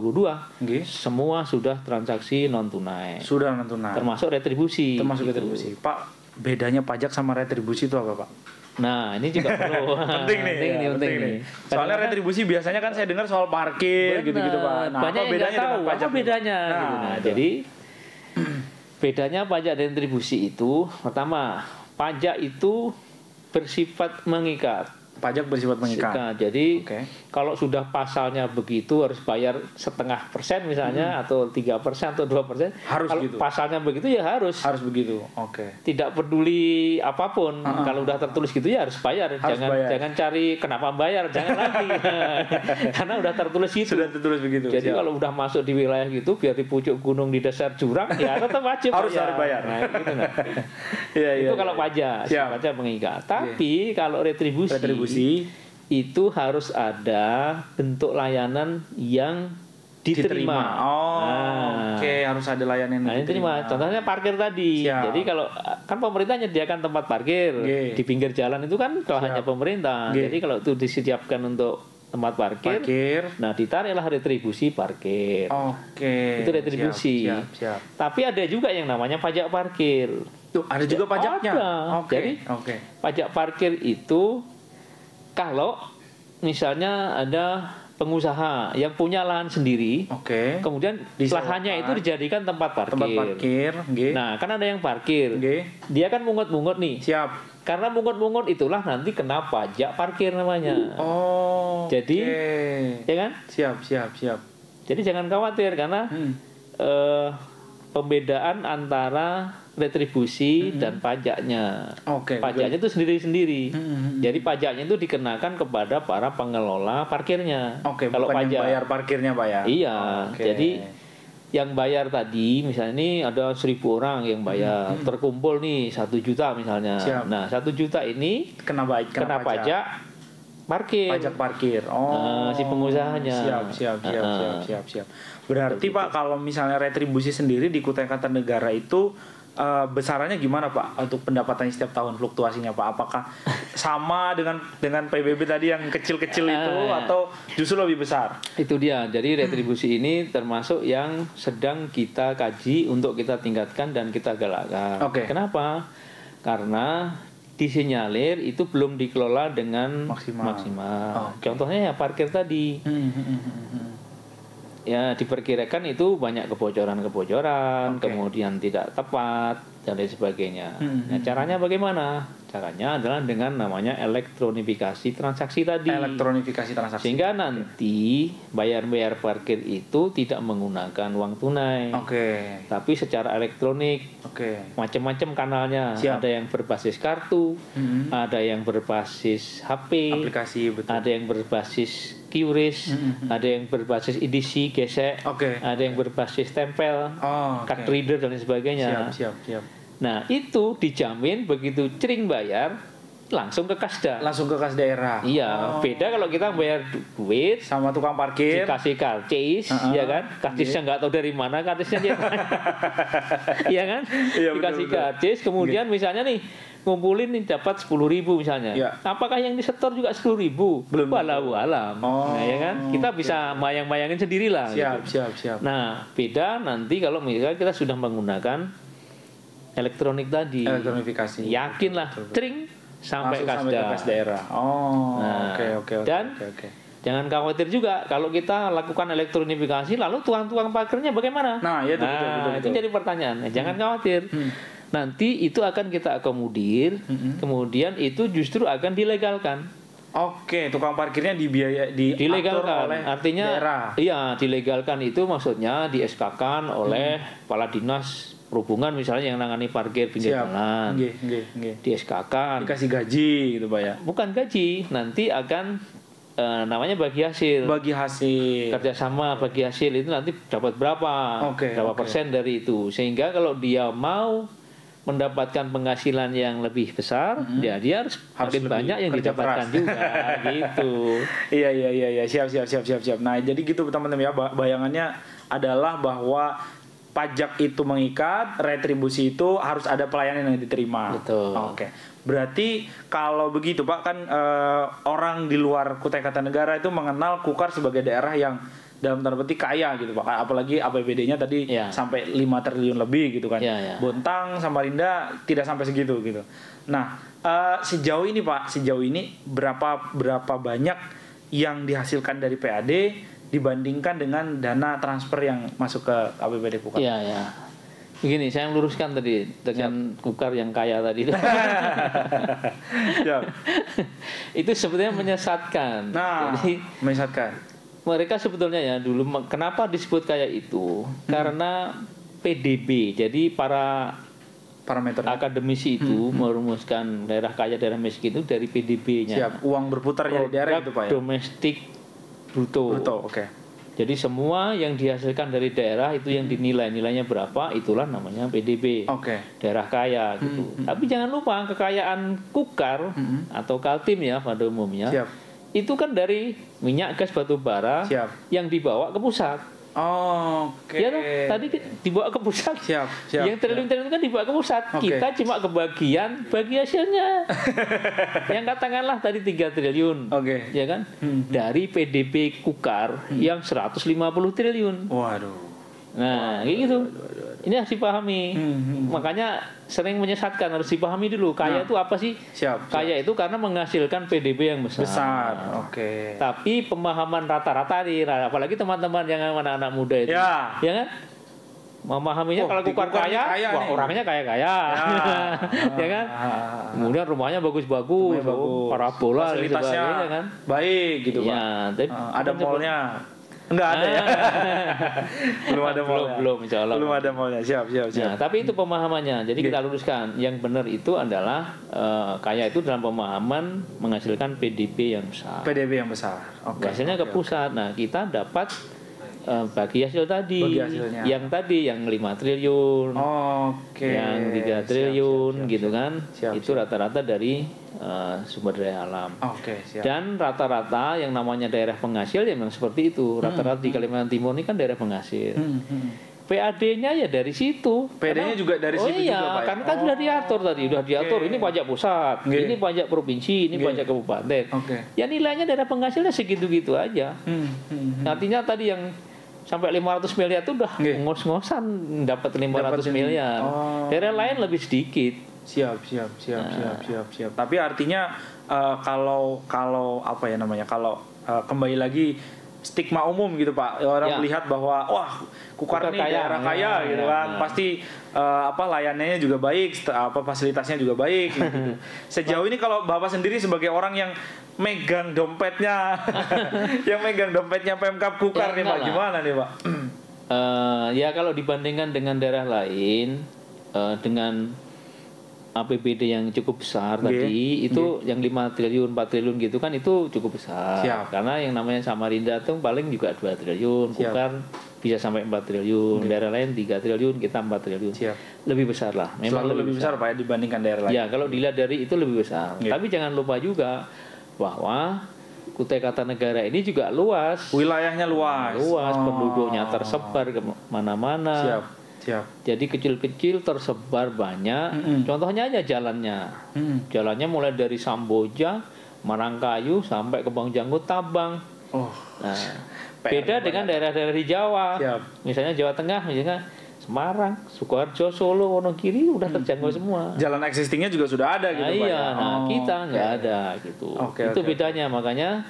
S1: Nggih.
S2: semua sudah transaksi non tunai,
S1: Sudah nentunan.
S2: termasuk retribusi.
S1: Termasuk
S2: gitu.
S1: retribusi. Pak, bedanya pajak sama retribusi itu apa, Pak?
S2: Nah, ini juga perlu.
S1: penting nih,
S2: penting nih.
S1: Soalnya
S2: Kadang-kadang
S1: retribusi biasanya kan saya dengar soal parkir
S2: benar,
S1: gitu-gitu, Pak. Nah,
S2: banyak
S1: apa
S2: yang
S1: bedanya
S2: nggak tahu,
S1: dengan pajak?
S2: apa bedanya?
S1: Nah,
S2: gitu. Nah,
S1: itu.
S2: jadi bedanya pajak dan retribusi itu, pertama, pajak itu bersifat mengikat.
S1: Pajak bersifat mengikat.
S2: Jadi
S1: Oke.
S2: kalau sudah pasalnya begitu harus bayar 0,5% misalnya atau 3% atau 2%.
S1: Harus
S2: kalau
S1: gitu.
S2: pasalnya begitu ya harus.
S1: Harus begitu. Oke.
S2: Tidak peduli apapun, kalau udah tertulis gitu ya harus bayar.
S1: Harus bayar.
S2: Jangan cari kenapa bayar, jangan lagi. Karena udah tertulis gitu.
S1: Sudah tertulis begitu.
S2: Jadi
S1: Siap.
S2: kalau udah masuk di wilayah gitu, biar di pucuk gunung di dasar jurang, ya tetap wajib
S1: Harus bayar.
S2: Nah, gitu, nah.
S1: Iya, iya.
S2: Itu kalau pajak,
S1: Siap.
S2: pajak mengikat. Tapi kalau retribusi itu harus ada bentuk layanan yang diterima.
S1: Oh,
S2: Nah.
S1: oke, harus ada layanan yang
S2: Nah, ini terima. Contohnya parkir tadi.
S1: Siap.
S2: Jadi kalau kan pemerintah menyediakan tempat parkir
S1: Oke.
S2: di pinggir jalan itu kan lahannya
S1: Siap.
S2: pemerintah.
S1: Oke.
S2: Jadi kalau itu disediakan untuk tempat parkir, nah ditariklah retribusi parkir.
S1: Oke.
S2: Itu retribusi.
S1: Siap.
S2: Tapi ada juga yang namanya pajak parkir.
S1: Tuh, ada juga pajaknya.
S2: Ada.
S1: Oke.
S2: Jadi
S1: oke.
S2: pajak parkir itu kalau misalnya ada pengusaha yang punya lahan sendiri,
S1: Oke.
S2: kemudian
S1: Disewakan.
S2: lahannya itu dijadikan tempat parkir.
S1: Tempat parkir, nggih.
S2: Nah, kan ada yang parkir.
S1: Nggih.
S2: Dia kan mungut-mungut nih.
S1: Siap.
S2: Karena mungut-mungut itulah nanti kena pajak parkir namanya.
S1: Oh.
S2: Jadi,
S1: oke.
S2: Ya kan?
S1: Siap.
S2: Jadi jangan khawatir karena pembedaan antara retribusi dan pajaknya.
S1: Oke.
S2: Pajaknya itu sendiri-sendiri.
S1: Hmm.
S2: Jadi pajaknya itu dikenakan kepada para pengelola parkirnya.
S1: Oke,
S2: Kalau
S1: bukan yang
S2: pajak
S1: bayar parkirnya, Pak ya.
S2: Iya,
S1: Oke.
S2: jadi yang bayar tadi misalnya ini ada 1.000 orang yang bayar, terkumpul nih 1 juta misalnya.
S1: Siap.
S2: Nah, 1 juta ini
S1: kena
S2: pajak parkir.
S1: Pajak parkir. Oh.
S2: Nah, si pengusahanya.
S1: Siap. Berarti Pak, kalau misalnya retribusi sendiri di Kutai Kartanegara itu besarannya gimana Pak untuk pendapatannya setiap tahun, fluktuasinya Pak? Apakah sama dengan PBB tadi yang kecil-kecil itu atau justru lebih besar?
S2: Itu dia. Jadi retribusi ini termasuk yang sedang kita kaji untuk kita tingkatkan dan kita galakkan.
S1: Oke.
S2: Kenapa? Karena disinyalir itu belum dikelola dengan
S1: Maksimal. Oke.
S2: Contohnya ya parkir tadi. Ya diperkirakan itu banyak kebocoran-kebocoran,
S1: Oke.
S2: kemudian tidak tepat dan lain sebagainya. Nah, caranya bagaimana? Caranya adalah dengan namanya elektronifikasi transaksi tadi.
S1: Elektronifikasi transaksi.
S2: Sehingga nanti bayar-bayar parkir itu tidak menggunakan uang tunai,
S1: Oke.
S2: tapi secara elektronik.
S1: Oke.
S2: Macam-macam kanalnya.
S1: Siap.
S2: Ada yang berbasis kartu, ada yang berbasis HP,
S1: Aplikasi, betul.
S2: ada yang berbasis QRIS, ada yang berbasis edisi gesek,
S1: Oke.
S2: ada yang berbasis tempel,
S1: Oh, oke.
S2: card reader dan lain sebagainya.
S1: Siap.
S2: Nah, itu dijamin begitu cering bayar langsung ke Kasda.
S1: Langsung ke kas daerah.
S2: Iya,
S1: Oh.
S2: beda kalau kita bayar duit
S1: Sama tukang parkir.
S2: dikasih karcis, ya kan? Karcisnya nggak tahu dari mana, karcisnya dia, iya kan?
S1: Iya,
S2: Dikasih
S1: betul.
S2: karcis, kemudian misalnya nih ngumpulin nih dapat 10.000 misalnya.
S1: Iya.
S2: Apakah yang disetor juga 10.000?
S1: Belum.
S2: Walau alam.
S1: Oh,
S2: Nah, ya kan? Kita
S1: oke.
S2: bisa bayang-bayangin sendirilah. gitu.
S1: Siap.
S2: Nah, beda nanti kalau misalnya kita sudah menggunakan elektronik tadi.
S1: Elektronifikasi.
S2: Yakinlah,
S1: Betul.
S2: cering sampai
S1: Langsung sampai
S2: Kasda.
S1: ke kas daerah. Oh,
S2: Nah,
S1: oke.
S2: dan
S1: oke.
S2: jangan khawatir juga kalau kita lakukan elektronifikasi lalu tukang-tukang parkirnya bagaimana?
S1: Nah, ya, betul.
S2: Itu jadi pertanyaan. Jangan khawatir. Nanti itu akan kita akomodir, kemudian itu justru akan dilegalkan.
S1: Oke, tukang parkirnya diatur
S2: Dilegalkan.
S1: oleh
S2: Artinya
S1: daerah.
S2: iya, dilegalkan itu maksudnya di SK-kan oleh kepala dinas perhubungan misalnya yang nangani parkir pinggir
S1: Siap.
S2: jalan.
S1: Nggih.
S2: Di SK-kan.
S1: Dikasih gaji gitu Pak ya.
S2: Bukan gaji, nanti akan namanya bagi hasil.
S1: Bagi hasil.
S2: Kerjasama bagi hasil itu nanti dapat berapa,
S1: Oke,
S2: berapa
S1: oke.
S2: persen dari itu, sehingga kalau dia mau mendapatkan penghasilan yang lebih besar, ya dia harus makin
S1: lebih
S2: banyak yang
S1: kerja
S2: didapatkan
S1: keras.
S2: juga gitu.
S1: Iya. Siap. Nah, jadi gitu teman-teman ya, bayangannya adalah bahwa pajak itu mengikat, retribusi itu harus ada pelayanan yang diterima.
S2: Betul.
S1: Oke. Berarti kalau begitu Pak, kan orang di luar Kutai Kartanegara itu mengenal Kukar sebagai daerah yang dalam tanda petik kaya gitu Pak. Apalagi APBD-nya tadi sampai 5 triliun lebih gitu kan. Bontang, Samarinda tidak sampai segitu gitu. Nah, sejauh ini Pak, berapa banyak yang dihasilkan dari PAD dibandingkan dengan dana transfer yang masuk ke APBD Kukar?
S2: Iya. Begini, saya luruskan tadi dengan Kukar yang kaya tadi. Itu sebetulnya menyesatkan.
S1: Nah, jadi menyesatkan.
S2: Mereka sebetulnya ya dulu kenapa disebut kaya itu? Karena PDB. Jadi para
S1: parameter
S2: akademisi itu merumuskan daerah kaya daerah miskin itu dari PDB-nya.
S1: Siap, uang berputarnya di daerah itu Pak ya.
S2: Domestik bruto.
S1: Oke.
S2: Jadi semua yang dihasilkan dari daerah itu yang nilainya berapa, itulah namanya PDB. Daerah kaya gitu. Tapi jangan lupa kekayaan Kukar atau Kaltim ya pada umumnya. Itu kan dari minyak, gas, batu bara yang dibawa ke pusat. Ya tadi dibawa ke pusat. Yang triliun-triliun kan dibawa ke pusat. Kita cuma kebagian bagi hasilnya. Yang katakanlah tadi 3 triliun. Ya kan? Dari PDB Kukar yang 150 triliun.
S1: Waduh.
S2: Nah, kayak gitu. Ini harus dipahami. Makanya sering menyesatkan, harus dipahami dulu. Kaya itu apa sih? Kaya itu karena menghasilkan PDB yang besar. Tapi pemahaman rata-rata nih, apalagi teman-teman yang anak-anak muda itu, ya kan? Memahaminya kalau Kukar kaya, wah orangnya kaya-kaya. Ya kan? Kemudian rumahnya bagus-bagus, parabola gitu
S1: fasilitasnya
S2: kan.
S1: Baik gitu, Pak. Ada mallnya. Enggak ada ya. Belum ada mallnya.
S2: Belum, insya Allah.
S1: Belum ada mallnya. Siap.
S2: Nah, tapi itu pemahamannya. Jadi kita luruskan. Yang benar itu adalah kaya itu dalam pemahaman menghasilkan PDB yang besar.
S1: PDB yang besar.
S2: Hasilnya ke pusat. Nah, kita dapat bagi hasil tadi. Yang tadi yang 5 triliun. Yang 3 triliun gitu kan. Itu rata-rata dari sumber daya alam. Dan rata-rata yang namanya daerah penghasil ya memang seperti itu. Rata-rata di Kalimantan Timur ini kan daerah penghasil. PAD-nya ya dari situ.
S1: PAD-nya juga dari situ juga, Pak.
S2: Karena kan sudah diatur tadi, sudah diatur. Ini pajak pusat, ini pajak provinsi, ini pajak kabupaten. Ya nilainya daerah penghasilnya segitu-gitu aja. Artinya tadi yang sampai 500 miliar itu udah ngos-ngosan dapat 500 miliar. Daerah lain lebih sedikit.
S1: Siap. Tapi artinya kalau apa ya namanya? Kalau kembali lagi stigma umum gitu Pak, orang melihat bahwa wah Kukar ini daerah kaya gitu kan, pasti layanannya juga baik, fasilitasnya juga baik gitu. Sejauh ini kalau Bapak sendiri sebagai orang yang megang dompetnya Pemkab Kukar nih Pak, gimana nih Pak?
S2: Ya kalau dibandingkan dengan daerah lain dengan APBD yang cukup besar tadi itu yang 5 triliun 4 triliun gitu kan itu cukup besar. Karena yang namanya Samarinda itu paling juga 2 triliun, Kukar bisa sampai 4 triliun, daerah lain 3 triliun, kita 4 triliun. Lebih besar lah.
S1: Memang lebih besar Pak dibandingkan daerah lain.
S2: Ya, kalau dilihat dari itu lebih besar. Tapi jangan lupa juga bahwa Kutai Kartanegara ini juga luas.
S1: Wilayahnya luas.
S2: Penduduknya tersebar ke mana-mana. Jadi kecil-kecil tersebar banyak. Contohnya aja jalannya. Jalannya mulai dari Samboja, Marangkayu sampai ke Bangjanggut, Tabang. Nah, beda dengan daerah-daerah di Jawa. Misalnya Jawa Tengah, misalnya Semarang, Sukoharjo, Solo, Wonogiri udah terjangkau semua.
S1: Jalan existingnya juga sudah ada gitu Pak.
S2: Iya, kita nggak ada gitu. Itu bedanya, makanya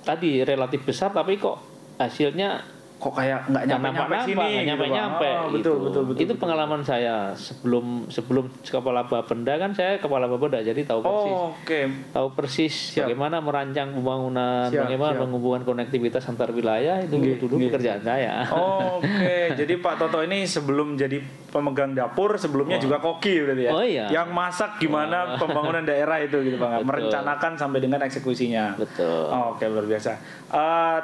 S2: tadi relatif besar tapi kok hasilnya
S1: kayak nggak nyampe sini
S2: nyampe betul. Itu pengalaman saya sebelum kepala Bapenda kan saya kepala Bapenda jadi tahu persis bagaimana merancang pembangunan, bagaimana menghubungkan konektivitas antar wilayah itu dulu pekerjaan saya.
S1: Jadi Pak Toto ini sebelum jadi pemegang dapur sebelumnya juga koki berarti ya. Yang masak gimana pembangunan daerah itu gitu Pak, merencanakan sampai dengan eksekusinya.
S2: Betul.
S1: Luar biasa.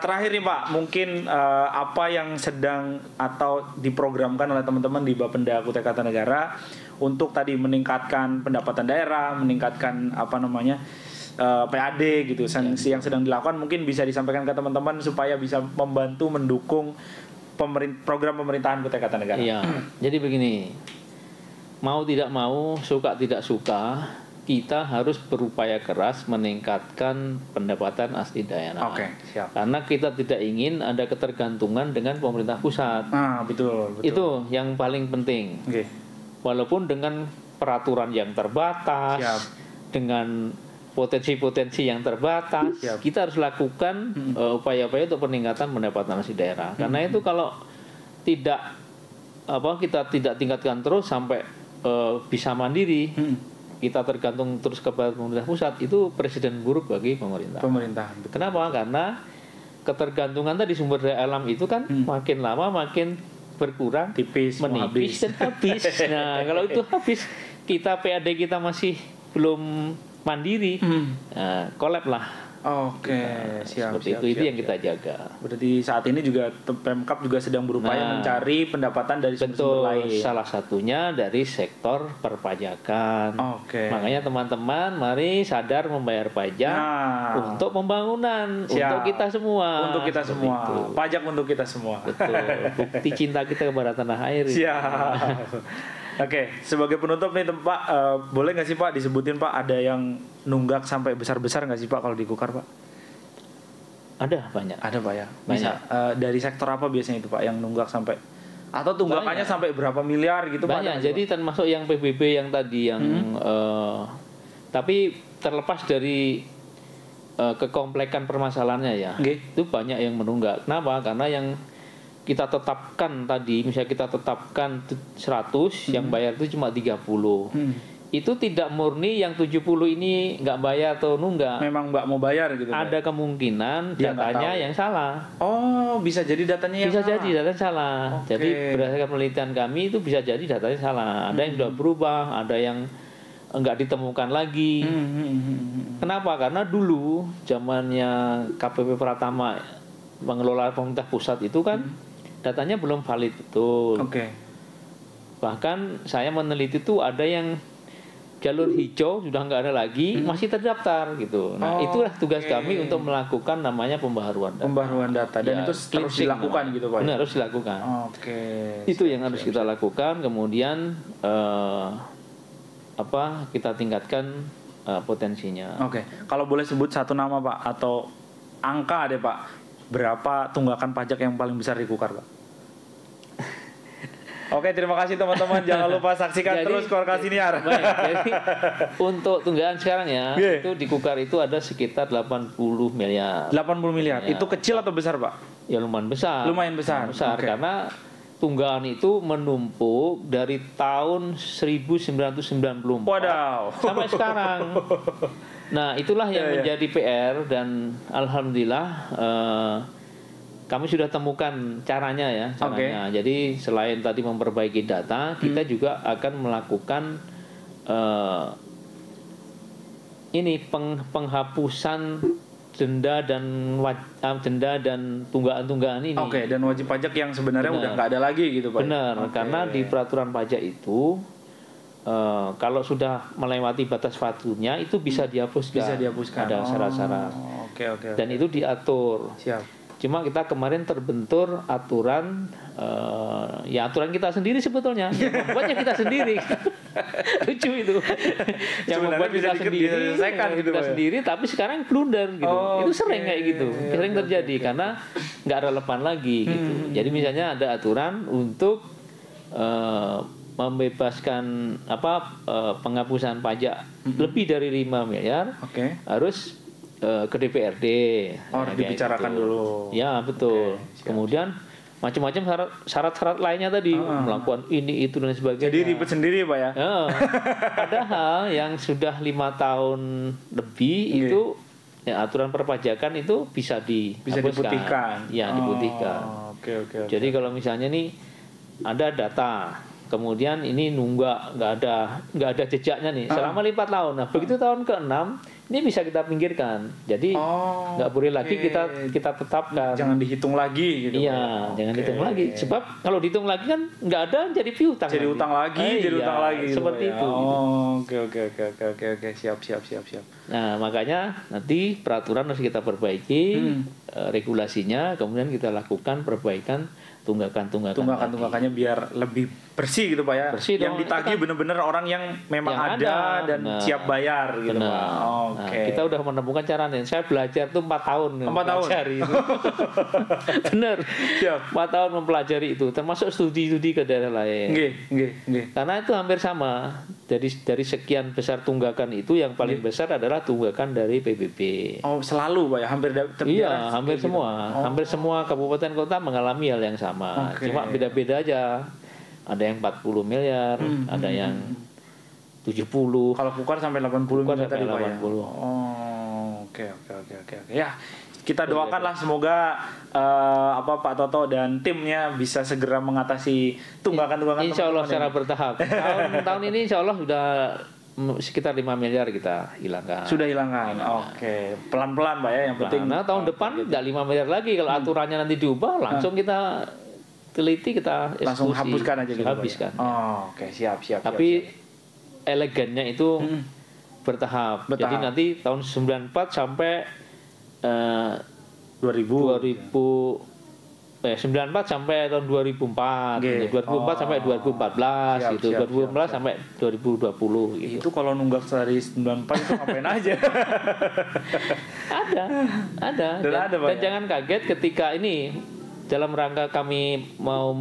S1: Terakhir nih Pak, mungkin apa yang sedang atau diprogramkan oleh teman-teman di Bapenda Kutai Kartanegara untuk tadi meningkatkan pendapatan daerah, meningkatkan PAD gitu, yang sedang dilakukan, mungkin bisa disampaikan ke teman-teman supaya bisa membantu mendukung program pemerintahan Kutai Kartanegara.
S2: Iya. Jadi begini, mau tidak mau, suka tidak suka, kita harus berupaya keras meningkatkan pendapatan asli daerah.
S1: Oke, siap.
S2: Karena kita tidak ingin ada ketergantungan dengan pemerintah pusat.
S1: Betul.
S2: Itu yang paling penting.
S1: Oke.
S2: Walaupun dengan peraturan yang terbatas,
S1: Siap.
S2: dengan potensi-potensi yang terbatas,
S1: Siap.
S2: kita harus lakukan upaya-upaya untuk peningkatan pendapatan asli daerah. Karena itu kalau kita tidak tingkatkan terus sampai bisa mandiri, kita tergantung terus kepada pemerintah pusat, itu presiden buruk bagi pemerintah.
S1: Betul.
S2: Kenapa? Karena ketergantungan tadi sumber daya alam itu kan makin lama makin berkurang, menipis dan habis. Nah, kalau itu habis, PAD kita masih belum mandiri, kolab lah.
S1: Oke, siap.
S2: Seperti itu yang kita jaga.
S1: Berarti saat ini juga Pemkab juga sedang berupaya mencari pendapatan dari sumber lain.
S2: Salah satunya dari sektor perpajakan.
S1: Oke.
S2: Makanya teman-teman, mari sadar membayar pajak untuk pembangunan, untuk kita semua.
S1: Untuk kita semua.
S2: Itu.
S1: Pajak untuk kita semua.
S2: Betul. Bukti cinta kita kepada tanah air.
S1: Siap. Oke, sebagai penutup nih Pak, boleh nggak sih Pak disebutin Pak, ada yang nunggak sampai besar-besar nggak sih Pak kalau di Kukar Pak?
S2: Ada banyak.
S1: Ada Pak ya. Bisa. Dari sektor apa biasanya itu Pak yang nunggak sampai, atau tunggakannya sampai berapa miliar gitu Pak?
S2: Banyak. Jadi termasuk yang PBB yang tadi yang tapi terlepas dari kekomplekan permasalahannya ya. Itu banyak yang menunggak. Kenapa? Karena yang kita tetapkan tadi, misalnya kita tetapkan 100, yang bayar itu cuma 30. Itu tidak murni yang 70 ini nggak bayar atau nunggak.
S1: Memang Mbak mau bayar gitu.
S2: Ada kemungkinan datanya yang salah.
S1: Oh, bisa jadi datanya yang
S2: bisa
S1: salah.
S2: Jadi datanya salah. Jadi berdasarkan penelitian kami itu bisa jadi datanya salah. Ada yang sudah berubah, ada yang nggak ditemukan lagi. Kenapa? Karena dulu zamannya KPP Pratama, pengelola pemerintah pusat itu kan datanya belum valid betul. Bahkan saya meneliti itu ada yang jalur hijau sudah nggak ada lagi, masih terdaftar gitu. Nah, itulah tugas kami untuk melakukan namanya pembaharuan data.
S1: Pembaharuan data, dan itu terus dilakukan gitu Pak.
S2: Benar, harus dilakukan. Itu yang harus kita lakukan. Kemudian kita tingkatkan potensinya.
S1: Kalau boleh sebut satu nama Pak atau angka deh Pak. Berapa tunggakan pajak yang paling besar di Kukar Pak? Oke, terima kasih teman-teman. Jangan lupa saksikan terus Korka Siniar.
S2: Jadi untuk tunggakan sekarang ya, itu di Kukar itu ada sekitar 80 miliar.
S1: 80 miliar. Itu kecil atau besar Pak?
S2: Ya lumayan besar.
S1: Lumayan besar.
S2: Karena tunggakan itu menumpuk dari tahun 1994 sampai sekarang. Nah, itulah yang menjadi PR, dan alhamdulillah kami sudah temukan caranya. Jadi selain tadi memperbaiki data, kita juga akan melakukan penghapusan denda dan tunggakan-tunggakan ini.
S1: Dan wajib pajak yang sebenarnya udah nggak ada lagi gitu Pak.
S2: Benar, karena di peraturan pajak itu kalau sudah melewati batas waktunya itu bisa dihapuskan. Ada syarat-syarat. Dan itu diatur. Cuma kita kemarin terbentur aturan, aturan kita sendiri sebetulnya. Membuatnya kita sendiri. Lucu itu. Yang membuat kita sendiri, tapi sekarang blunder gitu. Itu sering kayak gitu. Sering terjadi karena nggak relevan lagi gitu. Jadi misalnya ada aturan untuk membebaskan penghapusan pajak lebih dari 5 miliar harus ke DPRD.
S1: Dibicarakan
S2: gitu.
S1: dulu.
S2: Ya betul. Kemudian macam-macam syarat-syarat lainnya tadi melakukan ini itu dan sebagainya.
S1: Jadi ribet sendiri Pak ya.
S2: Padahal yang sudah 5 tahun lebih itu aturan perpajakan itu bisa
S1: diputihkan.
S2: Ya diputihkan. Jadi kalau misalnya nih ada data, kemudian ini nggak ada jejaknya nih selama 5 tahun. Nah begitu tahun ke-6 ini bisa kita pinggirkan. Jadi nggak boleh lagi kita tetapkan.
S1: Jangan dihitung lagi gitu.
S2: Iya, jangan dihitung lagi. Sebab kalau dihitung lagi kan nggak ada jadi piutang.
S1: Jadi utang lagi, jadi utang lagi.
S2: Seperti itu.
S1: Oke. Siap.
S2: Nah, makanya nanti peraturan harus kita perbaiki, regulasinya, kemudian kita lakukan perbaikan tunggakannya
S1: biar lebih bersih gitu Pak ya.
S2: Bersih
S1: yang ditagih benar-benar orang yang memang
S2: yang
S1: ada dan siap bayar gitu Pak.
S2: Nah, kita udah menemukan caranya. Saya belajar tuh 4 tahun.
S1: 4 tahun.
S2: Itu. Bener.
S1: Siap.
S2: 4 tahun mempelajari itu, termasuk studi-studi ke daerah lain.
S1: Nggih.
S2: Karena itu hampir sama. Dari sekian besar tunggakan itu yang paling besar adalah tunggakan dari PBB.
S1: Oh, selalu Pak ya,
S2: hampir semua. Hampir semua kabupaten kota mengalami hal yang sama. Cuma beda-beda aja. Ada yang 40 miliar, ada yang 70.
S1: Kalau Pukar sampai 80 miliar tadi Pak ya. Oke. Ya, kita doakanlah semoga Pak Toto dan timnya bisa segera mengatasi tunggakan-tunggakan.
S2: Insya Allah secara bertahap. Tahun ini Insya Allah sudah sekitar 5 miliar kita hilangkan.
S1: Sudah hilangkan. Oke. Pelan-pelan Pak ya, yang penting.
S2: Nah, tahun depan nggak 5 miliar lagi. Kalau aturannya nanti diubah, langsung kita teliti, kita eksekusi.
S1: Langsung hapuskan aja gitu.
S2: Habiskan.
S1: Oke, siap.
S2: Tapi elegannya itu bertahap. Jadi nanti tahun 94 sampai 94 sampai tahun 2004, 2004 sampai 2014 gitu, 2014 sampai 2020 gitu.
S1: Itu kalau nunggak dari 94 itu ngapain aja?
S2: Ada. Dan jangan kaget ketika ini dalam rangka kami mau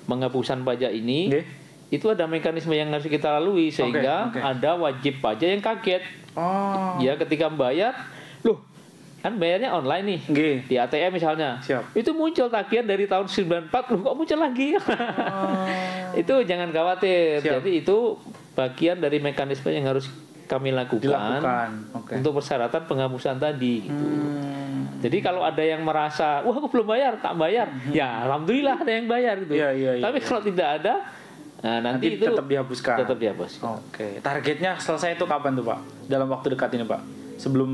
S2: penghapusan pajak ini, itu ada mekanisme yang harus kita lalui sehingga ada wajib pajak yang kaget. Ya, ketika membayar, loh, kan bayarnya online nih di ATM misalnya. Itu muncul tagihan dari tahun 94, loh kok muncul lagi? Itu jangan khawatir. Jadi itu bagian dari mekanisme yang harus kami lakukan. Untuk persyaratan penghapusan tadi gitu. Jadi kalau ada yang merasa, wah aku belum bayar, tak bayar, ya alhamdulillah ada yang bayar gitu. Tapi kalau tidak ada, nanti itu
S1: tetap dihapuskan.
S2: Oke.
S1: Targetnya selesai itu kapan tuh Pak? Dalam waktu dekat ini Pak?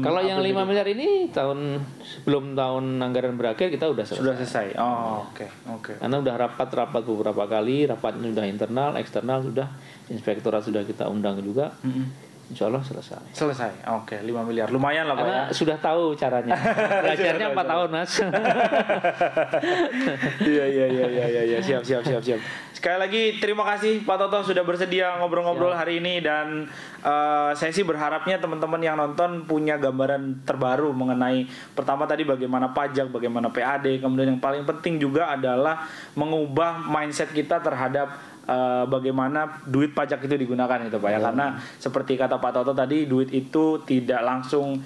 S2: Kalau yang 5 miliar ini sebelum tahun anggaran berakhir kita udah selesai.
S1: Sudah selesai. Oke.
S2: Karena udah rapat beberapa kali, rapatnya sudah internal, eksternal sudah, inspektorat sudah kita undang juga. Insya Allah selesai.
S1: Oke, 5 miliar. Lumayan lah Pak.
S2: Karena sudah tahu caranya. Belajarnya 4 tahun Mas.
S1: Iya. Siap. Sekali lagi terima kasih Pak Toto sudah bersedia ngobrol-ngobrol hari ini, dan saya sih berharapnya teman-teman yang nonton punya gambaran terbaru mengenai pertama tadi bagaimana pajak, bagaimana PAD, kemudian yang paling penting juga adalah mengubah mindset kita terhadap bagaimana duit pajak itu digunakan itu Pak ya. Karena seperti kata Pak Toto tadi, duit itu tidak langsung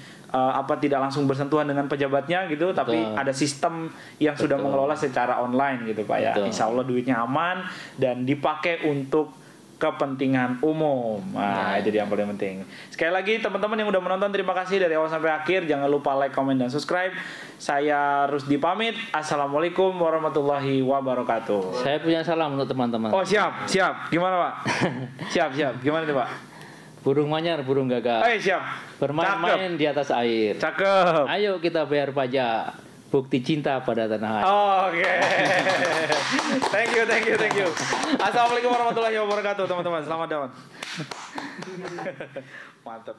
S1: bersentuhan dengan pejabatnya gitu, tapi ada sistem yang sudah mengelola secara online gitu Pak ya. Insya Allah duitnya aman dan dipakai untuk kepentingan umum. Itu dia yang paling penting. Sekali lagi teman-teman yang udah menonton, terima kasih dari awal sampai akhir. Jangan lupa like, comment, dan subscribe. Saya Rusdi pamit. Assalamualaikum warahmatullahi wabarakatuh.
S2: Saya punya salam untuk teman-teman.
S1: Oh siap. Gimana Pak? siap. Gimana nih Pak?
S2: Burung manyar, burung gagak.
S1: Siap.
S2: Bermain-main di atas air.
S1: Cakep.
S2: Ayo kita bayar pajak. Bukti cinta pada tanah air.
S1: Oke. Thank you. Assalamualaikum warahmatullahi wabarakatuh teman-teman. Selamat datang. Mantap.